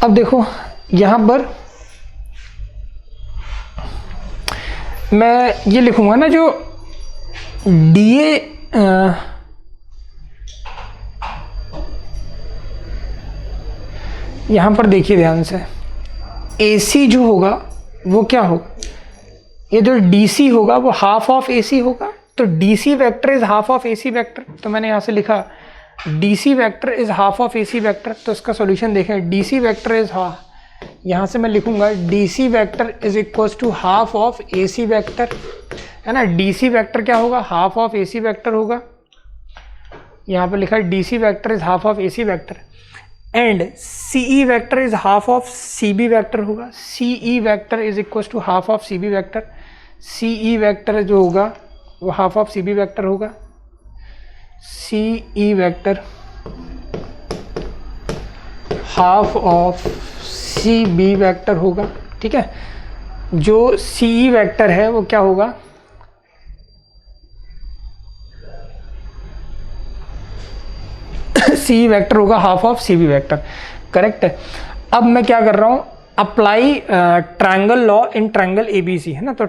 अब देखो यहां पर मैं ये लिखूंगा ना, जो DA यहां पर देखिए ध्यान से, AC जो होगा वो क्या होगा, ये जो DC होगा वो हाफ ऑफ AC होगा, तो DC vector is half of AC vector. तो मैंने यहां से लिखा DC vector is half of AC vector. तो इसका सॉल्यूशन देखें, DC वेक्टर इज यहाँ से मैं लिखूंगा DC vector is equal to half of AC vector, है ना। DC वेक्टर क्या होगा, हाफ ऑफ AC वेक्टर होगा। यहाँ पे लिखा है DC vector is half of AC vector and CE vector is half of CB vector होगा। CE vector is equal to half of CB vector. CE vector जो होगा वो हाफ ऑफ CB वेक्टर होगा। CE vector half of CB vector होगा, ठीक है। जो सी वेक्टर है वो क्या होगा, सी वेक्टर होगा half of C B vector, correct है। अब मैं क्या कर रहा हूँ, apply triangle law in triangle A B C, है ना। तो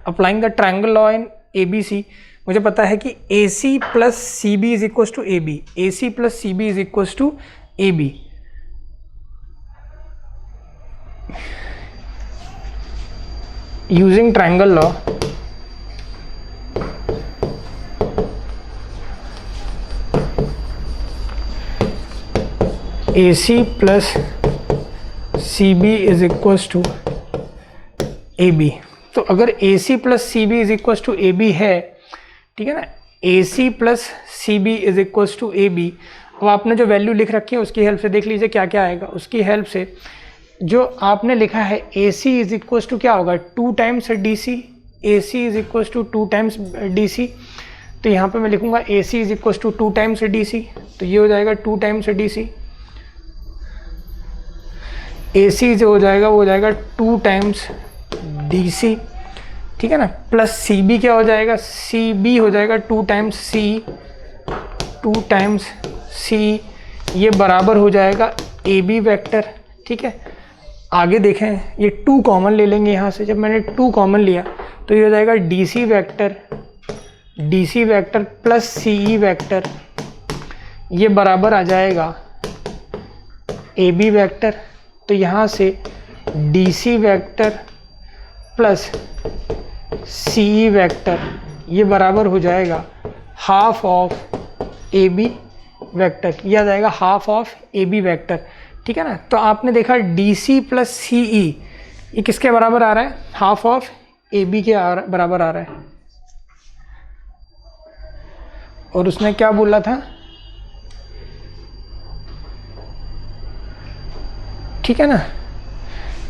applying the triangle law in A B C, मुझे पता है कि A C plus C B is equal to A B, A C plus C B is equal to A B. Using triangle law, A C plus C B is equal to A B. तो अगर A C plus C B is equal to A B है, ठीक है ना, A C plus C B is equal to A B. अब आपने जो वैल्यू लिख रखी है उसकी हेल्प से देख लीजिए क्या क्या आएगा। उसकी हेल्प से जो आपने लिखा है A C is equal to क्या होगा, 2 times D C, A C is equal to 2 times D C. तो यहाँ पे मैं लिखूंगा A C is equal to 2 times D C, तो ये हो जाएगा 2 टाइम्स डी सी। ए सी जो हो जाएगा वो हो जाएगा 2 टाइम्स डी सी, ठीक है ना, प्लस सी बी क्या हो जाएगा, सी बी हो जाएगा 2 टाइम्स सी, 2 टाइम्स सी, ये बराबर हो जाएगा ए बी वैक्टर, ठीक है। आगे देखें, ये 2 कॉमन ले लेंगे यहाँ से, जब मैंने 2 कॉमन लिया तो ये हो जाएगा D C vector plus C E vector, ये बराबर आ जाएगा ए बी वैक्टर। तो यहाँ से D C vector plus C E vector, ये बराबर हो जाएगा half of A B vector, ये आ जाएगा half of A B vector, ठीक है ना। तो आपने देखा डी सी प्लस सी ई ये किसके बराबर आ रहा है, हाफ ऑफ ए बी के बराबर आ रहा है। और उसने क्या बोला था, ठीक है ना,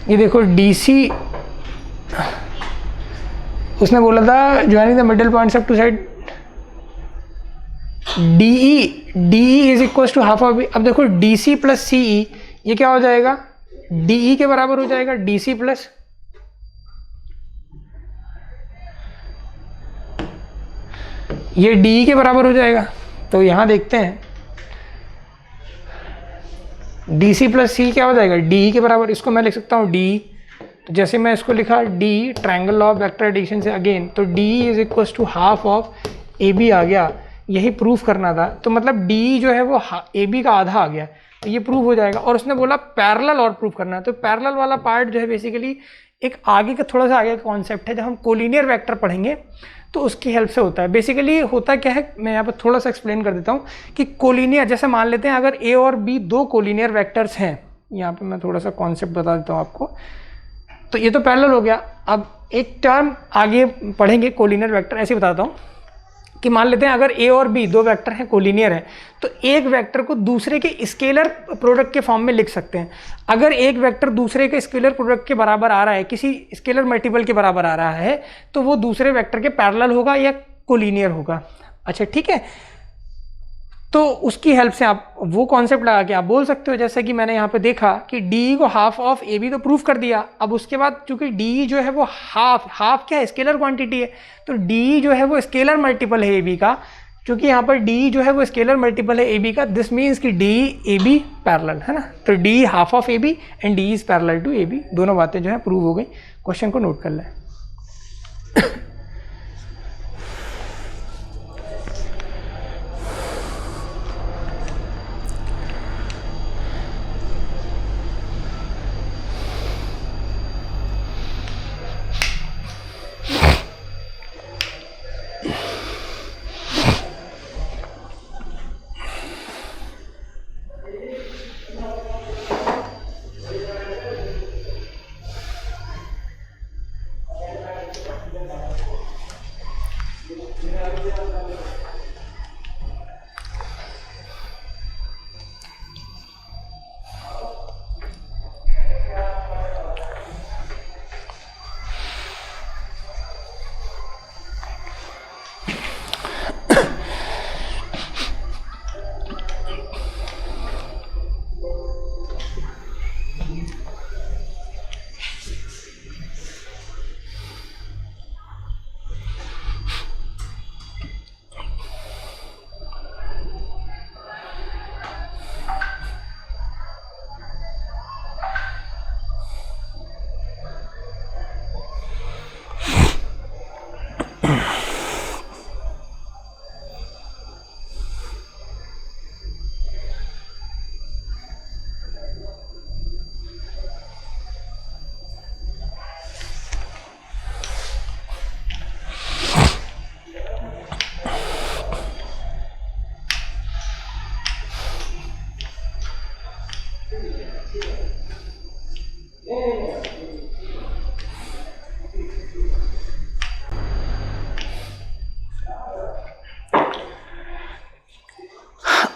ये देखो डी सी, उसने बोला था joining the middle points of two side D is equal to half of B. अब देखो डी सी प्लस सी ई ये क्या हो जाएगा, डी ई के बराबर हो जाएगा डी सी प्लस, ये डी ई के बराबर हो जाएगा। तो यहां देखते हैं डी सी प्लस सी क्या हो जाएगा, डी ई के बराबर। इसको मैं लिख सकता हूँ डी, तो जैसे मैं इसको लिखा the triangle law of vector addition से अगेन, तो D is equal to half of A B आ गया, यही प्रूफ करना था। तो मतलब डी जो है वो ए बी का आधा आ गया, तो ये प्रूफ हो जाएगा। और उसने बोला पैरेलल और प्रूफ करना है, तो पैरेलल वाला पार्ट जो है बेसिकली एक आगे का थोड़ा सा आगे का कॉन्सेप्ट है, जब हम कोलिनियर वेक्टर पढ़ेंगे तो उसकी हेल्प से होता है। बेसिकली होता क्या है, मैं यहाँ पर थोड़ा सा एक्सप्लेन कर देता हूँ कि कोलिनियर, जैसे मान लेते हैं अगर ए और बी 2 कोलिनियर वेक्टर्स हैं, यहाँ पे मैं थोड़ा सा कॉन्सेप्ट बता देता हूँ आपको। तो ये तो पैरेलल हो गया। अब एक टर्म आगे पढ़ेंगे कोलिनियर वेक्टर, ऐसे बताता हूँ कि मान लेते हैं अगर ए और बी 2 वेक्टर हैं, कोलिनियर है, तो एक वेक्टर को दूसरे के स्केलर प्रोडक्ट के फॉर्म में लिख सकते हैं। अगर एक वेक्टर दूसरे के स्केलर प्रोडक्ट के बराबर आ रहा है, किसी स्केलर मल्टीपल के बराबर आ रहा है, तो वो दूसरे वेक्टर के पैरेलल होगा या कोलिनियर होगा। अच्छा ठीक है, तो उसकी हेल्प से आप वो कॉन्सेप्ट लगा के आप बोल सकते हो, जैसे कि मैंने यहाँ पे देखा कि डी को हाफ ऑफ ए बी तो प्रूफ कर दिया। अब उसके बाद चूंकि डी जो है वो हाफ क्या है, स्केलर क्वांटिटी है, तो डी जो है वो स्केलर मल्टीपल है ए बी का। चूंकि यहाँ पर डी जो है वो स्केलर मल्टीपल है ए बी का, दिस मीन्स कि डी ए बी पैरेलल है ना। तो D half of A B and D is parallel to A B, दोनों बातें जो है प्रूव हो गई। क्वेश्चन को नोट कर लें।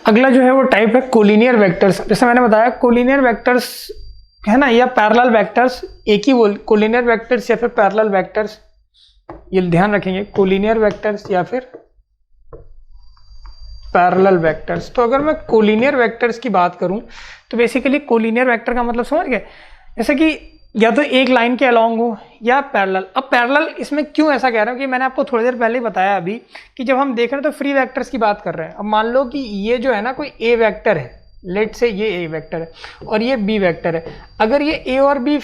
अगला जो है वो टाइप है कोलिनियर वेक्टर्स। जैसे मैंने बताया कोलिनियर वेक्टर्स है ना, या पैरेलल वेक्टर्स, एक ही बोल कोलिनियर वेक्टर्स या फिर पैरेलल वेक्टर्स, ये ध्यान रखेंगे, कोलिनियर वेक्टर्स या फिर पैरेलल वेक्टर्स। तो अगर मैं कोलिनियर वेक्टर्स की बात करूं तो बेसिकली कोलिनियर वेक्टर का मतलब समझ गए, जैसे कि या तो एक लाइन के अलॉन्ग हो या पैरेलल। अब पैरेलल इसमें क्यों ऐसा कह रहा हूँ कि मैंने आपको थोड़ी देर पहले ही बताया अभी कि जब हम देख रहे हैं तो फ्री वेक्टर्स की बात कर रहे हैं। अब मान लो कि ये जो है ना कोई ए वेक्टर है, लेट से ये ए वेक्टर है और ये बी वेक्टर है। अगर ये ए और बी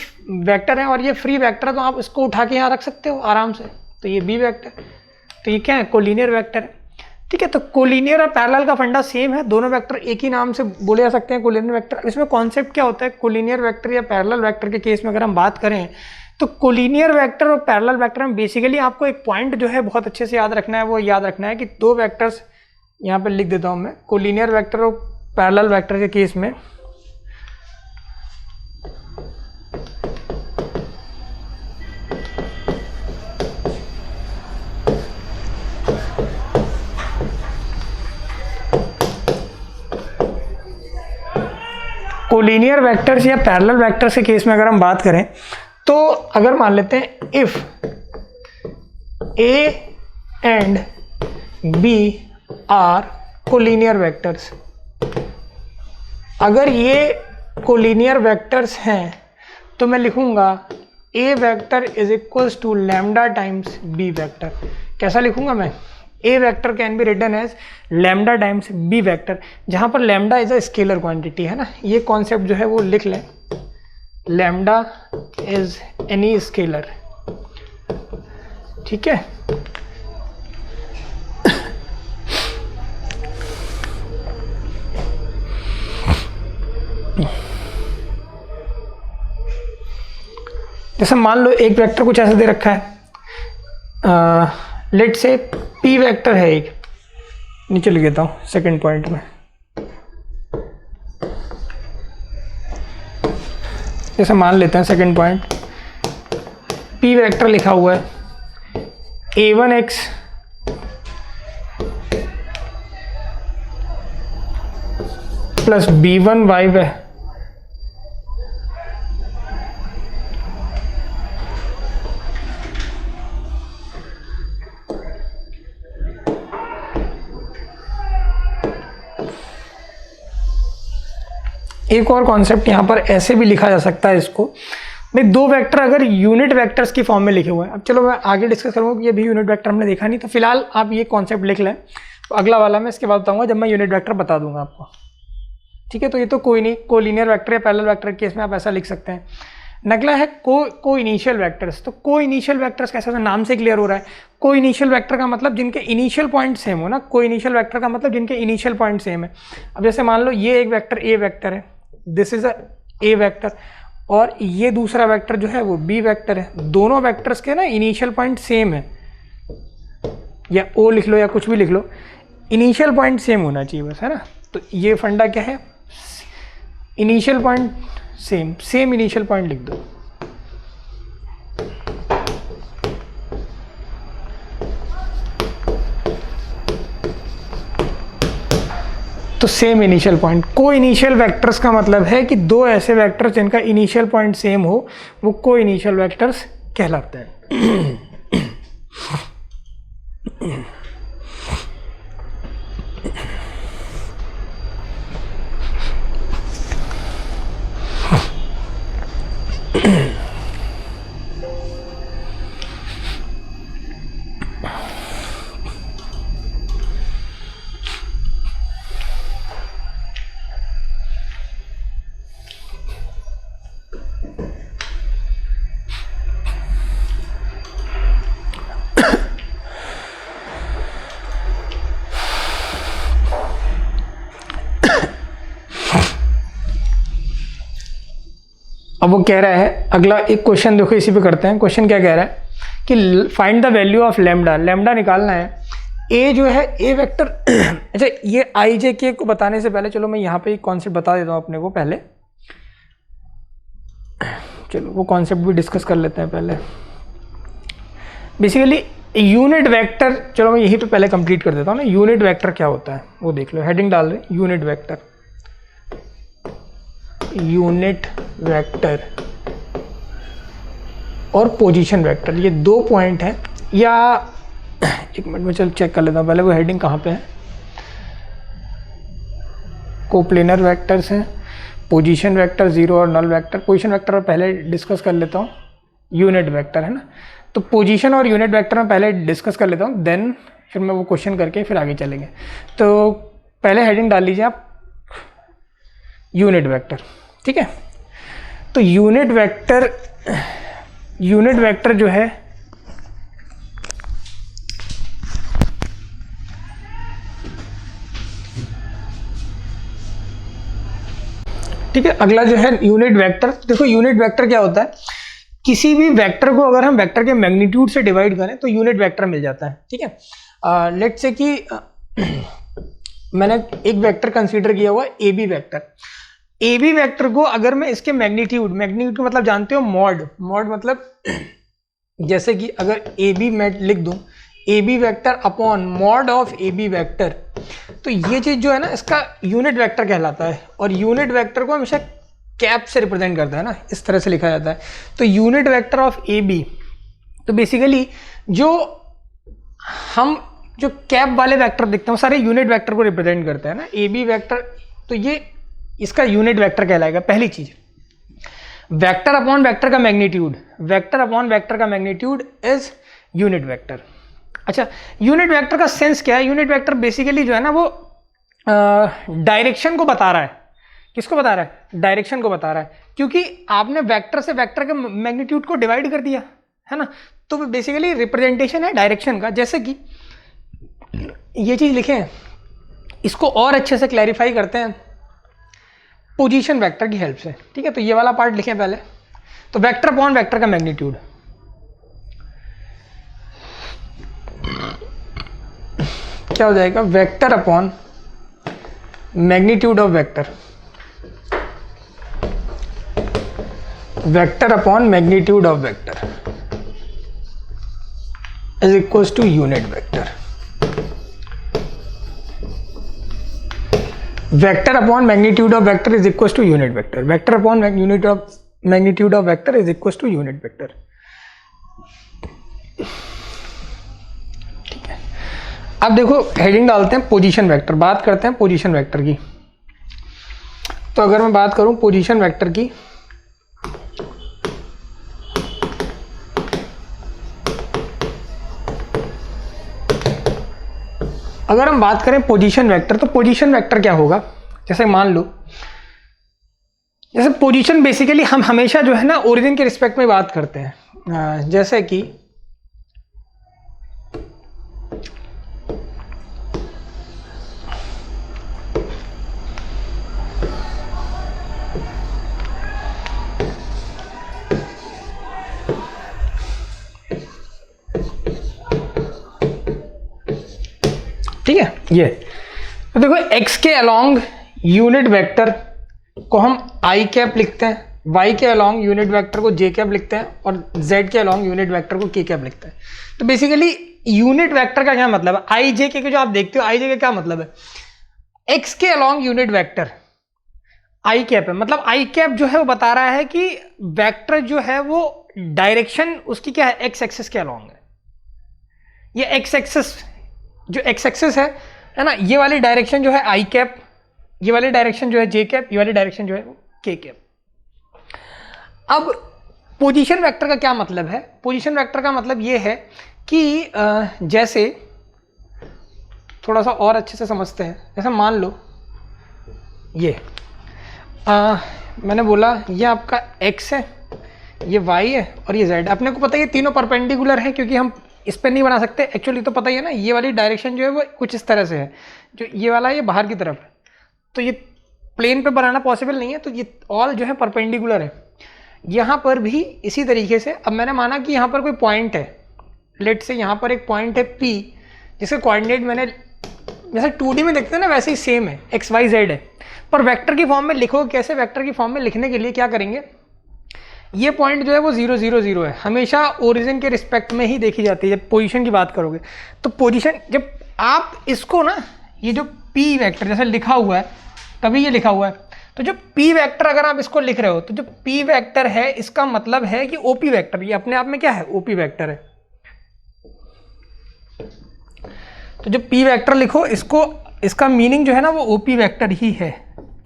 वेक्टर है और ये फ्री वेक्टर है तो आप इसको उठा के यहाँ रख सकते हो आराम से, तो ये बी वेक्टर, तो ये क्या है, कोलिनियर वेक्टर है। ठीक है, तो कोलिनियर और पैरेलल का फंडा सेम है, दोनों वेक्टर एक ही नाम से बोले जा सकते हैं कोलिनियर वेक्टर। इसमें कॉन्सेप्ट क्या होता है, कोलिनियर वेक्टर या पैरेलल वेक्टर के केस में अगर हम बात करें तो कोलिनियर वेक्टर और पैरेलल वेक्टर में बेसिकली आपको एक पॉइंट जो है बहुत अच्छे से याद रखना है, वो याद रखना है कि दो वेक्टर्स, यहाँ पर लिख देता हूँ मैं, कोलिनियर वेक्टर और पैरेलल वेक्टर के केस में कोलिनियर वेक्टर्स या पैरेलल वेक्टर्स के केस में अगर हम बात करें तो अगर मान लेते हैं if A and B are collinear vectors, अगर ये कोलिनियर वेक्टर्स हैं तो मैं लिखूंगा A vector is equals to lambda times B vector. कैसा लिखूंगा मैं, A vector can be written as lambda times B vector, जहां पर lambda is a scalar quantity है ना, ये कॉन्सेप्ट जो है वो लिख लें, लैम्डा इज एनी स्केलर। ठीक है, जैसे मान लो एक वेक्टर कुछ ऐसा दे रखा है, लेट से पी वेक्टर है एक, नीचे लिख देता हूँ सेकंड पॉइंट में, जैसे मान लेते हैं सेकंड पॉइंट पी वेक्टर लिखा हुआ है a1x प्लस b1y है, एक और कॉन्सेप्ट यहाँ पर ऐसे भी लिखा जा सकता है इसको, भाई दो वेक्टर अगर यूनिट वेक्टर्स की फॉर्म में लिखे हुए हैं। अब चलो मैं आगे डिस्कस करूँगा कि ये भी यूनिट वेक्टर हमने देखा नहीं, तो फिलहाल आप ये कॉन्सेप्ट लिख लें, तो अगला वाला मैं इसके बाद बताऊँगा जब मैं यूनिट वेक्टर बता दूंगा आपको। ठीक है, तो ये तो कोई नहीं, कोलिनियर वेक्टर या पैरेलल वेक्टर के केस में आप ऐसा लिख सकते हैं। अगला है को इनिशियल वेक्टर्स। तो को इनिशियल वेक्टर्स कैसे, नाम से क्लियर हो रहा है, को इनिशियल वेक्टर का मतलब जिनके इनिशियल पॉइंट सेम हो ना, को इनिशियल वेक्टर का मतलब जिनके इनिशियल पॉइंट सेम है। अब जैसे मान लो ये एक वेक्टर ए वेक्टर है, this is a A vector, और ये दूसरा वेक्टर जो है वो बी वेक्टर है, दोनों वेक्टर्स के ना इनिशियल पॉइंट सेम है, या ओ लिख लो या कुछ भी लिख लो, इनिशियल पॉइंट सेम होना चाहिए बस, है ना। तो ये फंडा क्या है, initial point same, same initial point लिख दो। तो सेम इनिशियल पॉइंट, को इनिशियल वेक्टर्स का मतलब है कि दो ऐसे वेक्टर्स जिनका इनिशियल पॉइंट सेम हो वो को इनिशियल वेक्टर्स कहलाते हैं। अब वो कह रहा है, अगला एक क्वेश्चन देखो, इसी पे करते हैं। क्वेश्चन क्या कह रहा है कि find the value of lambda, lambda निकालना है। ए जो है ए वेक्टर अच्छा, ये आई जे के को बताने से पहले चलो मैं यहाँ पे एक कॉन्सेप्ट बता देता हूँ अपने को पहले, चलो वो कॉन्सेप्ट भी डिस्कस कर लेते हैं पहले। बेसिकली यूनिट वेक्टर, चलो मैं यहीं पे पहले कंप्लीट कर देता हूँ ना। यूनिट वेक्टर क्या होता है वो देख लो, हेडिंग डाल रहे यूनिट वेक्टर। यूनिट वेक्टर और पोजीशन वेक्टर, ये 2 पॉइंट हैं। या एक मिनट में चल चेक कर लेता हूँ पहले वो हेडिंग कहाँ पे है। कोप्लेनर वेक्टर्स हैं, पोजीशन वेक्टर, जीरो और नल वेक्टर। पोजीशन वेक्टर पहले डिस्कस कर लेता हूँ, यूनिट वेक्टर है ना। तो पोजीशन और यूनिट वेक्टर में पहले डिस्कस कर लेता हूँ, देन फिर मैं वो क्वेश्चन करके फिर आगे चलेंगे। तो पहले हेडिंग डाल लीजिए आप, यूनिट वेक्टर, ठीक है। तो यूनिट वेक्टर जो है ठीक है। अगला जो है यूनिट वेक्टर। देखो यूनिट वेक्टर क्या होता है, किसी भी वेक्टर को अगर हम वेक्टर के मैग्नीट्यूड से डिवाइड करें तो यूनिट वेक्टर मिल जाता है, ठीक है। लेट्स से कि मैंने एक वेक्टर कंसीडर किया हुआ A B vector. A B vector को अगर मैं इसके मैग्नीट्यूड का मतलब जानते हो, मॉड मतलब जैसे कि अगर ए बी मैं लिख दूं A B vector upon mod of A B vector, तो ये चीज जो है ना इसका यूनिट वेक्टर कहलाता है। और यूनिट वेक्टर को हमेशा कैप से रिप्रेजेंट करता है ना, इस तरह से लिखा जाता है। तो unit vector of A B, तो बेसिकली जो कैप वाले वेक्टर दिखते हैं वो सारे यूनिट वेक्टर को रिप्रेजेंट करते हैं ना, ए बी वेक्टर। तो ये इसका यूनिट वेक्टर कहलाएगा। पहली चीज, वेक्टर अपॉन वेक्टर का मैग्नीट्यूड, वेक्टर अपॉन वेक्टर का मैग्नीट्यूड इज यूनिट वेक्टर। अच्छा, यूनिट वेक्टर का सेंस क्या है? यूनिट वेक्टर बेसिकली जो है ना वो डायरेक्शन को बता रहा है। किसको बता रहा है? डायरेक्शन को बता रहा है, क्योंकि आपने वेक्टर से वेक्टर के मैग्नीट्यूड को डिवाइड कर दिया है ना। तो बेसिकली रिप्रेजेंटेशन है डायरेक्शन का। जैसे कि ये चीज लिखें, इसको और अच्छे से क्लैरिफाई करते हैं पोजीशन वेक्टर की हेल्प से, ठीक है। तो ये वाला पार्ट लिखें पहले। तो वेक्टर अपॉन वेक्टर का मैग्नीट्यूड, क्या हो जाएगा? Vector upon magnitude of vector, vector upon magnitude of vector is equals to unit vector. Vector upon magnitude of vector is equals to unit vector. Vector upon magnitude of vector is equals to unit vector. ठीक है, अब देखो हेडिंग डालते हैं पोजीशन वेक्टर, बात करते हैं पोजीशन वेक्टर की। तो अगर मैं बात करूं पोजीशन वेक्टर की, अगर हम बात करें पोजीशन वेक्टर, तो पोजीशन वेक्टर क्या होगा? जैसे मान लो, जैसे पोजीशन बेसिकली हम हमेशा जो है ना ओरिजिन के रिस्पेक्ट में बात करते हैं। जैसे कि ठीक है, ये तो देखो x के अलोंग यूनिट वेक्टर को हम i कैप लिखते हैं, y के अलोंग यूनिट वेक्टर को j कैप लिखते हैं और z के अलोंग यूनिट वेक्टर को k कैप लिखते हैं। तो बेसिकली यूनिट वेक्टर का क्या मतलब है? i j के जो आप देखते हो, i j का क्या मतलब है? x के along unit vector i cap है, मतलब i कैप जो है वो बता रहा है कि वेक्टर जो है वो डायरेक्शन उसकी क्या है? x एक्सिस के अलोंग है। ये x एक्सिस जो x एक्सिस है ना, ये वाली डायरेक्शन जो है i कैप, ये वाली डायरेक्शन जो है j कैप, ये वाली डायरेक्शन जो है k कैप। अब पोजीशन वेक्टर का क्या मतलब है? पोजीशन वेक्टर का मतलब ये है कि जैसे थोड़ा सा और अच्छे से समझते हैं। जैसे मान लो ये मैंने बोला ये आपका x है, ये y है और ये z है। अपने को पता है ये तीनों परपेंडिकुलर है, क्योंकि हम इस पर नहीं बना सकते एक्चुअली, तो पता ही है ना। ये वाली डायरेक्शन जो है वो कुछ इस तरह से है, जो ये वाला ये बाहर की तरफ है, तो ये प्लेन पे बनाना पॉसिबल नहीं है। तो ये ऑल जो है परपेंडिकुलर है। यहाँ पर भी इसी तरीके से, अब मैंने माना कि यहाँ पर कोई पॉइंट है, लेट से यहाँ पर एक पॉइंट है P, जिसके कोऑर्डिनेट मैंने जैसे 2D में देखते हैं ना वैसे ही सेम है, XYZ है। पर वेक्टर की फॉर्म में लिखो कैसे? वेक्टर की फॉर्म में लिखने के लिए क्या करेंगे? ये पॉइंट जो है वो 0 0 0 है, हमेशा ओरिजिन के रिस्पेक्ट में ही देखी जाती है जब पोजीशन की बात करोगे। तो पोजीशन जब आप इसको ना, ये जो पी वेक्टर जैसे लिखा हुआ है, तभी ये लिखा हुआ है, तो जो पी वेक्टर अगर आप इसको लिख रहे हो तो जो पी वेक्टर है इसका मतलब है कि ओपी वेक्टर, ये अपने आप में क्या है, ओपी वेक्टर है। तो जो पी वेक्टर लिखो इसको, इसका मीनिंग जो है ना वो ओपी वेक्टर ही है,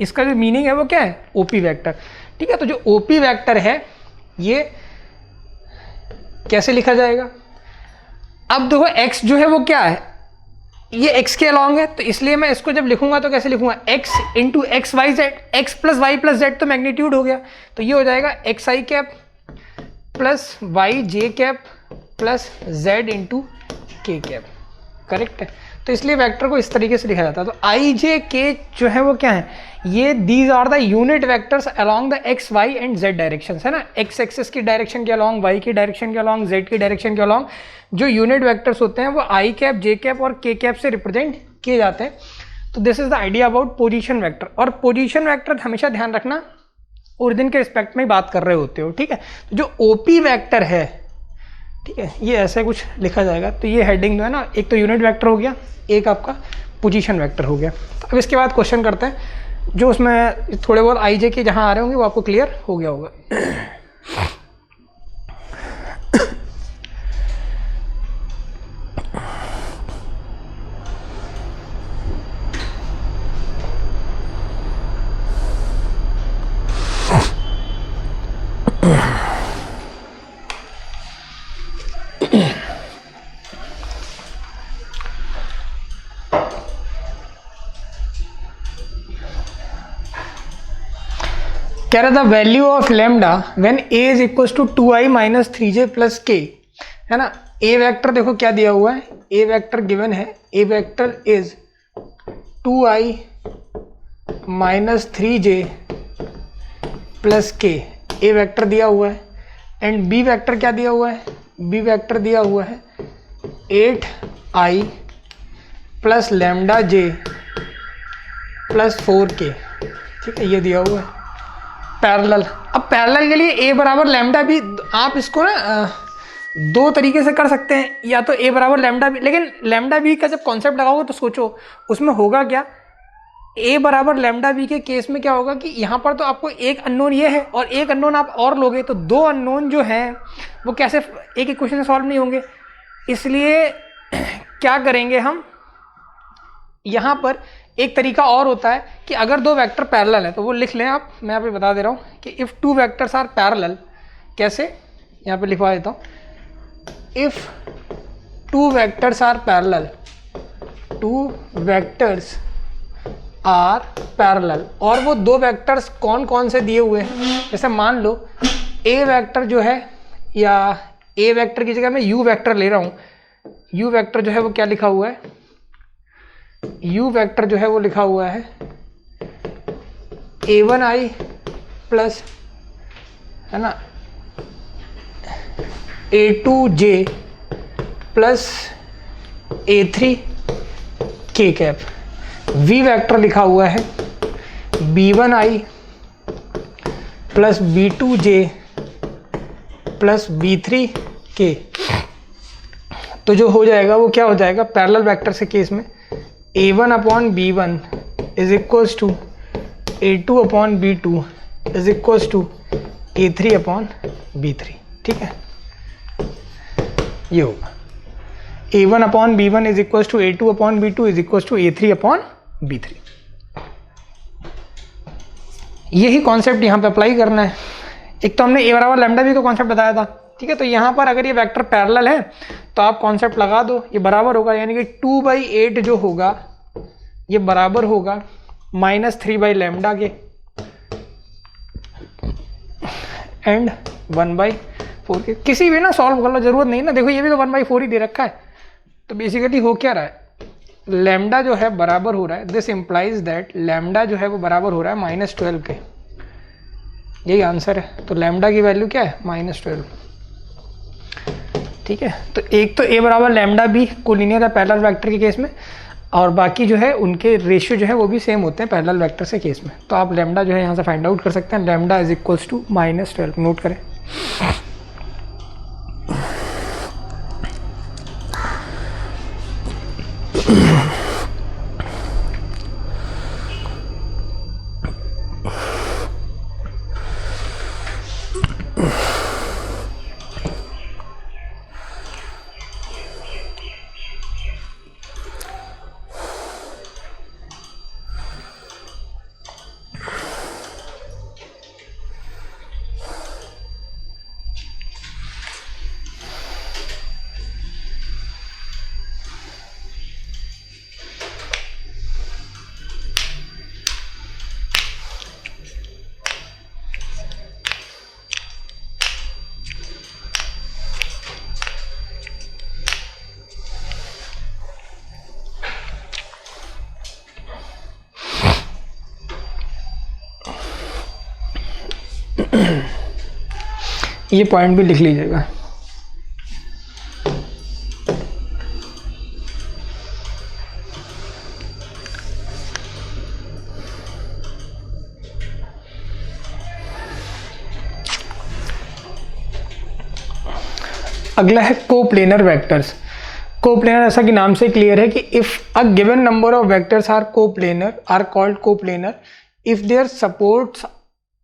इसका जो मीनिंग है वो क्या है, ओपी वेक्टर। ठीक है, तो जो ओपी वेक्टर है ये कैसे लिखा जाएगा? अब देखो x जो है वो क्या है, ये x के अलॉन्ग है, तो इसलिए मैं इसको जब लिखूंगा तो कैसे लिखूंगा, x into X Y Z, X plus Y plus Z तो मैग्नीट्यूड हो गया, तो ये हो जाएगा X I cap plus Y J cap plus Z into K cap, correct है। तो इसलिए वेक्टर को इस तरीके से लिखा जाता है। तो आई जे के जो है वो क्या है, ये these are the unit vectors along the X Y and Z direction, है ना, एक्स एक्सिस की डायरेक्शन के अलोंग, वाई की डायरेक्शन के अलोंग, जेड की डायरेक्शन के अलोंग जो यूनिट वेक्टर्स होते हैं वो आई कैप, जे कैप और के कैप से रिप्रेजेंट किए जाते हैं। तो this is the idea about position vector. और पोजीशन वेक्टर हमेशा ध्यान रखना ओरिजिन के रिस्पेक्ट में ही बात कर रहे होते हो, ठीक है। तो जो ओपी वेक्टर है, ठीक है, ये ऐसे कुछ लिखा जाएगा। तो ये हेडिंग जो है ना, एक तो यूनिट वेक्टर हो गया, एक आपका पोजीशन वेक्टर हो गया। अब इसके बाद क्वेश्चन करते हैं, जो उसमें थोड़े बहुत आई जे के जहाँ आ रहे होंगे वो आपको क्लियर हो गया होगा। कह रहा था value of lambda when a is equal to 2i minus 3j plus k, है ना। a वेक्टर देखो क्या दिया हुआ है, a वेक्टर गिवन है, a vector is 2i minus 3j plus k, a vector दिया हुआ है। एंड b वेक्टर क्या दिया हुआ है, b वेक्टर दिया हुआ है 8i plus lambda j plus 4k, ठीक है, ये दिया हुआ है पैरेलल। अब पैरेलल के लिए a बराबर लैम्डा भी, आप इसको ना दो तरीके से कर सकते हैं, या तो a बराबर लैम्डा भी, लेकिन लैम्डा भी का जब कॉन्सेप्ट लगाओगे तो सोचो उसमें होगा क्या, a बराबर लैम्डा बी के केस में क्या होगा कि यहाँ पर तो आपको एक अननोन ये है और एक अननोन आप और लोगे, तो दो अननोन जो हैं वो कैसे एक इक्वेशन से सॉल्व नहीं होंगे। इसलिए क्या करेंगे हम, यहाँ पर एक तरीका और होता है कि अगर दो वेक्टर पैरेलल है तो वो लिख लें आप, मैं यहाँ पे बता दे रहा हूँ कि if two vectors are parallel, कैसे, यहाँ पे लिखवा देता हूँ, if two vectors are parallel, two vectors are parallel, और वो दो वेक्टर्स कौन कौन से दिए हुए हैं, जैसे मान लो ए वेक्टर जो है, या ए वेक्टर की जगह मैं यू वेक्टर ले रहा हूँ, यू वेक्टर जो है वो क्या लिखा हुआ है, u वेक्टर जो है वो लिखा हुआ है a1i प्लस, है ना, a2j plus a3k cap. v vector लिखा हुआ है b1i plus b2j plus b3k। तो जो हो जाएगा वो क्या हो जाएगा, पैरेलल वेक्टर से केस में a1 upon b1 is equals to a2 upon b2 is equals to a3 upon b3, ठीक है, ये होगा a1 upon b1 is equals to a2 upon b2 is equals to a3 upon b3। यही कॉन्सेप्ट यहाँ पे अप्लाई करना है। एक तो हमने a बराबर लैम्डा बी का कॉन्सेप्ट बताया था, ठीक है। तो यहाँ पर अगर ये वेक्टर पैरेलल है तो आप कॉन्सेप्ट लगा दो, ये बराबर होगा, यानी कि 2/8 जो होगा ये बराबर होगा -3 लैम्डा के एंड 1/4 के। किसी भी ना सॉल्व कर लो, जरूरत नहीं ना, देखो ये भी तो 1/4 ही दे रखा है। तो बेसिकली हो क्या रहा है, लैम्डा जो है बराबर हो रहा है, दिस इम्प्लाइज दैट लैम्डा जो है वो बराबर हो रहा है -12 के, यही आंसर है। तो लैम्डा की वैल्यू क्या है, -12, ठीक है। तो एक तो a बराबर लैम्डा बी कोलिनियर है पैरेलल वेक्टर के केस में, और बाकी जो है उनके रेशियो जो है वो भी सेम होते हैं पैरेलल वेक्टर से केस में। तो आप लैम्डा जो है यहाँ से फाइंड आउट कर सकते हैं, lambda is equals to -12, note करें। ये पॉइंट भी लिख लीजिएगा। अगला है कोप्लेनर वेक्टर्स। कोप्लेनर ऐसा कि नाम से क्लियर है कि if a given number of vectors are coplanar are called coplanar if their supports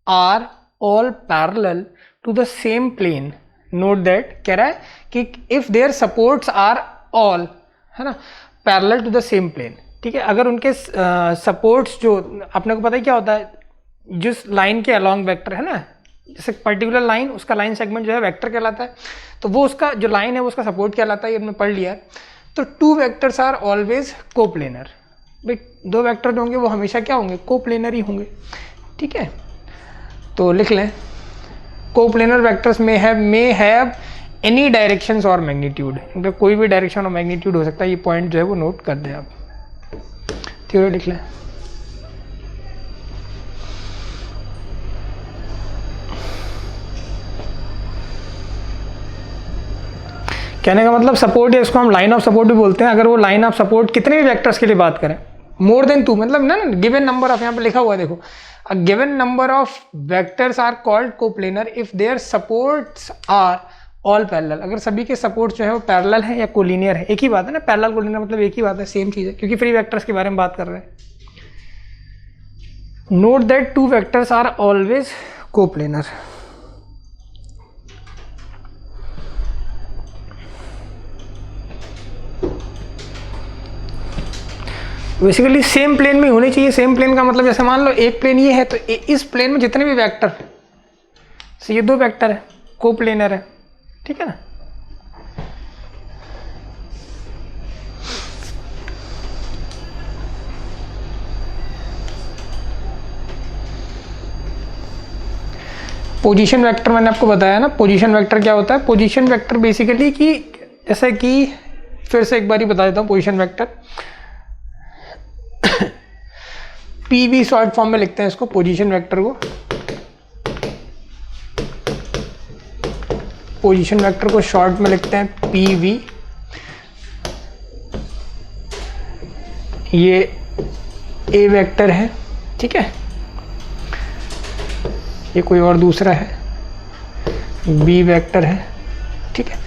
are all parallel to the same plane. Note that, कह रहा है कि if their supports are all, है ना, parallel to the same plane. ठीक है, अगर उनके सपोर्ट्स जो अपने को पता है क्या होता है, जिस लाइन के अलॉन्ग वेक्टर है ना, जैसे पर्टिकुलर लाइन, उसका लाइन सेगमेंट जो है वेक्टर कहलाता है, तो वो उसका जो लाइन है वो उसका सपोर्ट कहलाता है, ये हमने पढ़ लिया है। तो two vectors are always coplanar. भाई दो वेक्टर जो होंगे वो हमेशा क्या होंगे, कोप्लेनर ही होंगे। ठीक है, तो लिख लें, कोप्लेनर वेक्टर्स में हैव एनी डायरेक्शंस और मैग्नीट्यूड, मतलब कोई भी डायरेक्शन और मैग्नीट्यूड हो सकता है। ये पॉइंट जो है वो नोट कर दें आप। थ्योरी लिख लें। कहने का मतलब सपोर्ट है, इसको हम लाइन ऑफ सपोर्ट भी बोलते हैं। अगर वो लाइन ऑफ सपोर्ट कितने भी वेक्टर्स के लिए बात करें, मोर देन 2, मतलब ना गिवन नंबर ऑफ, यहाँ पे लिखा हुआ है देखो, a given number of vectors are called coplanar if their supports are all parallel. अगर सभी के सपोर्ट्स जो है वो पैरेलल है या कोलिनियर है, एक ही बात है ना, पैरेलल कोलिनियर मतलब एक ही बात है, सेम चीज़ है, क्योंकि फ्री वेक्टर्स के बारे में बात कर रहे हैं। Note that two vectors are always coplanar. Basically same plane में होनी चाहिए। सेम प्लेन का मतलब जैसे मान लो एक प्लेन ये है, तो इस प्लेन में जितने भी वेक्टर, ये दो वेक्टर है, कोप्लेनर है। ठीक है ना, पोजीशन वेक्टर मैंने आपको बताया ना, पोजीशन वेक्टर क्या होता है। पोजीशन वेक्टर बेसिकली कि जैसे कि फिर से एक बार ही बता देता हूँ, position vector PV short form में लिखते हैं इसको, पोजीशन वेक्टर को, पोजीशन वेक्टर को शॉर्ट में लिखते हैं पीवी। ये ए वेक्टर है, ठीक है, ये कोई और दूसरा है, बी वेक्टर है। ठीक है,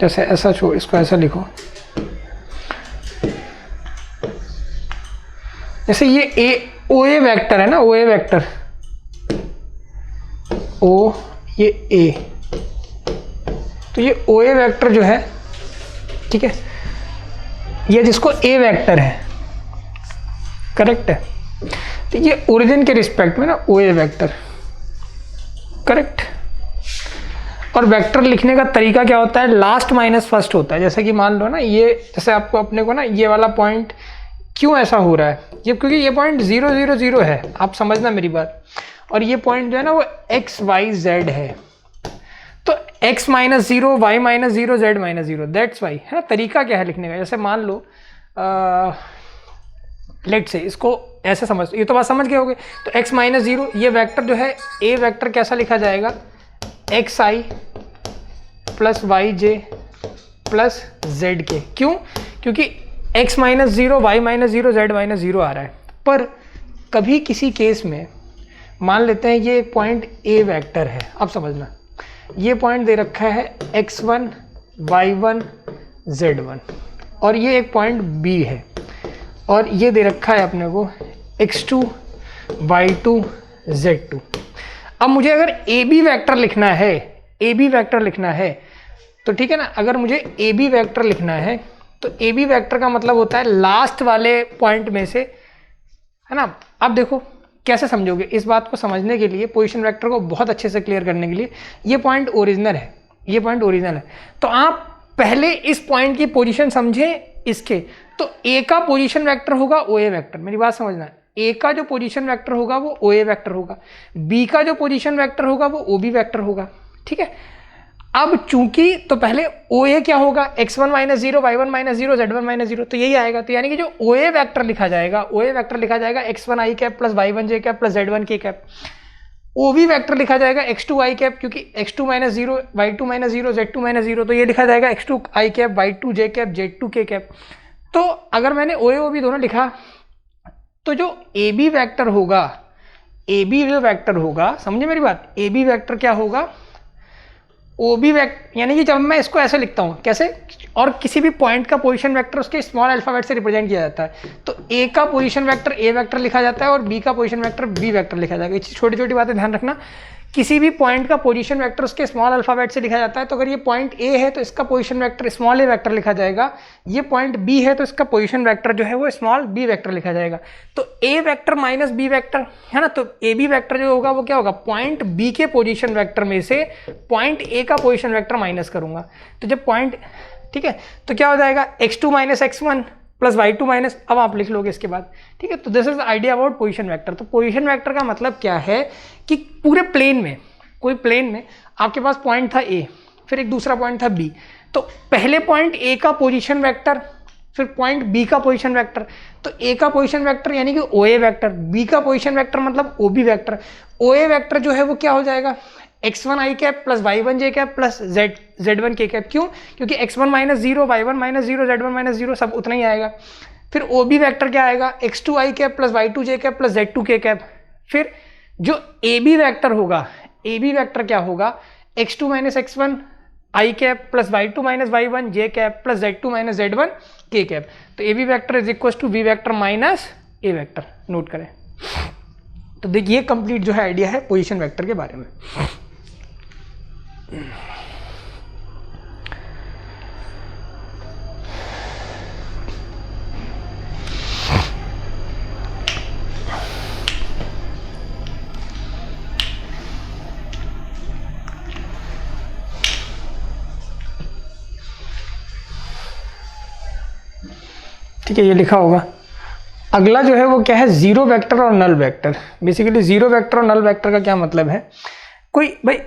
जैसे ऐसा छो, इसको ऐसा लिखो, जैसे ये ए ओ ए वेक्टर है ना, ओ ए वेक्टर, ओ ये ए, तो ये ओ ए वेक्टर जो है, ठीक है, ये जिसको ए वेक्टर है, करेक्ट है, तो ये ओरिजिन के रिस्पेक्ट में ना ओ ए वेक्टर, करेक्ट। और वेक्टर लिखने का तरीका क्या होता है, लास्ट माइनस फर्स्ट होता है। जैसे कि मान लो ना, ये जैसे आपको अपने को ना ये वाला पॉइंट क्यों ऐसा हो रहा है, ये क्योंकि ये पॉइंट 0 0 0 है, आप समझना मेरी बात, और ये पॉइंट जो है ना वो x y z है, तो x minus 0, y minus 0, z minus 0, that's why, है ना। तरीका क्या है लिखने का, जैसे मान लो लेट से इसको ऐसे समझ, ये तो बात समझ गए होगे। तो x माइनस 0, ये वेक्टर जो है a वेक्टर कैसा लिखा जाएगा, X I plus Y J plus Z K. क्यों, क्योंकि x minus 0, Y minus 0, Z minus 0 आ रहा है, पर कभी किसी केस में मान लेते हैं ये एक पॉइंट ए वेक्टर है, अब समझना ये पॉइंट दे रखा है x1 y1 z1 और ये एक पॉइंट b है और ये दे रखा है अपने को x2 y2 z2। अब मुझे अगर ए बी वेक्टर लिखना है, ए बी वेक्टर लिखना है तो ठीक है ना, अगर मुझे ए बी वेक्टर लिखना है तो ए बी वेक्टर का मतलब होता है लास्ट वाले पॉइंट में से, है ना। अब देखो कैसे समझोगे इस बात को समझने के लिए, पोजीशन वेक्टर को बहुत अच्छे से क्लियर करने के लिए, ये पॉइंट ओरिजिनल है, ये पॉइंट ओरिजिनल है, तो आप पहले इस पॉइंट की पोजीशन समझे इसके, तो ए का पोजीशन वेक्टर होगा ओ ए वेक्टर, मेरी बात समझना, ए का जो पोजीशन वेक्टर होगा वो ओ ए वेक्टर होगा, बी का जो पोजीशन वेक्टर होगा वो ओ बी वेक्टर होगा, ठीक है। अब चूंकि तो पहले ओ ए क्या होगा, x1 minus zero y1 minus zero z1 minus zero, तो यही आएगा। तो यानी कि जो ओ ए वेक्टर लिखा जाएगा, ओ ए वेक्टर लिखा जाएगा x1 i cap plus y1 j cap plus z1 k cap. O B vector लिखा जाएगा x2 i कैप, क्योंकि x2 minus zero y2 minus zero z2 minus zero, तो ये लिखा जाएगा x2 i cap y2 j cap z2 k cap. तो अगर मैंने ओ ए ओ बी दोनों लिखा तो जो ए बी वेक्टर होगा, ए बी जो वेक्टर होगा, समझे मेरी बात, ए बी वेक्टर क्या होगा, ओ बी वेक्टर, यानी कि जब मैं इसको ऐसे लिखता हूँ कैसे, और किसी भी पॉइंट का पोजीशन वेक्टर उसके स्मॉल अल्फाबेट से रिप्रेजेंट किया जाता है, तो ए का पोजीशन वेक्टर ए वेक्टर लिखा जाता है और बी का पोजीशन वेक्टर बी वेक्टर लिखा जाएगा। छोटी छोटी बातें ध्यान रखना, किसी भी पॉइंट का पोजीशन वेक्टर उसके स्मॉल अल्फाबेट से लिखा जाता है, तो अगर ये पॉइंट ए है तो इसका पोजीशन वेक्टर स्मॉल ए वेक्टर लिखा जाएगा, ये पॉइंट बी है तो इसका पोजीशन वेक्टर जो है वो स्मॉल बी वेक्टर लिखा जाएगा। तो A vector minus B vector है ना, तो ए बी वेक्टर जो होगा वो क्या होगा, पॉइंट बी के पोजीशन वेक्टर में से पॉइंट ए का पोजीशन वेक्टर माइनस करूंगा, तो जब पॉइंट, ठीक है, तो क्या हो जाएगा x2 minus x1 plus y2 minus, अब आप लिख लोगे इसके बाद, ठीक है। तो this is idea about position vector. तो पोजीशन वेक्टर का मतलब क्या है कि पूरे प्लेन में, कोई प्लेन में आपके पास पॉइंट था ए, फिर एक दूसरा पॉइंट था बी, तो पहले पॉइंट ए का पोजीशन वेक्टर, फिर पॉइंट बी का पोजीशन वेक्टर, तो ए का पोजीशन वेक्टर यानी कि ओ ए वेक्टर, बी का पोजीशन वेक्टर मतलब ओ बी वेक्टर, ओ ए वेक्टर जो है वो क्या हो जाएगा, x1 i cap plus y1 j cap plus z1 k cap. क्यों, क्योंकि x1 minus zero y1 minus zero z1 minus zero सब उतना ही आएगा। फिर ओ बी वेक्टर क्या आएगा, x2 i cap plus y2 j cap plus z2 k cap. फिर जो ए बी वेक्टर होगा, ए बी वेक्टर क्या होगा, x2 minus x1 i cap plus y2 minus y1 j cap plus z2 minus z1 k cap. तो A B vector is equal to B vector minus A vector, note करें। तो देखिए ये कंप्लीट जो है आइडिया है पोजीशन वेक्टर के बारे में। ठीक है, ये लिखा होगा। अगला जो है वो क्या है, जीरो वेक्टर और null vector. Basically zero vector और नल वेक्टर का क्या मतलब है, कोई भाई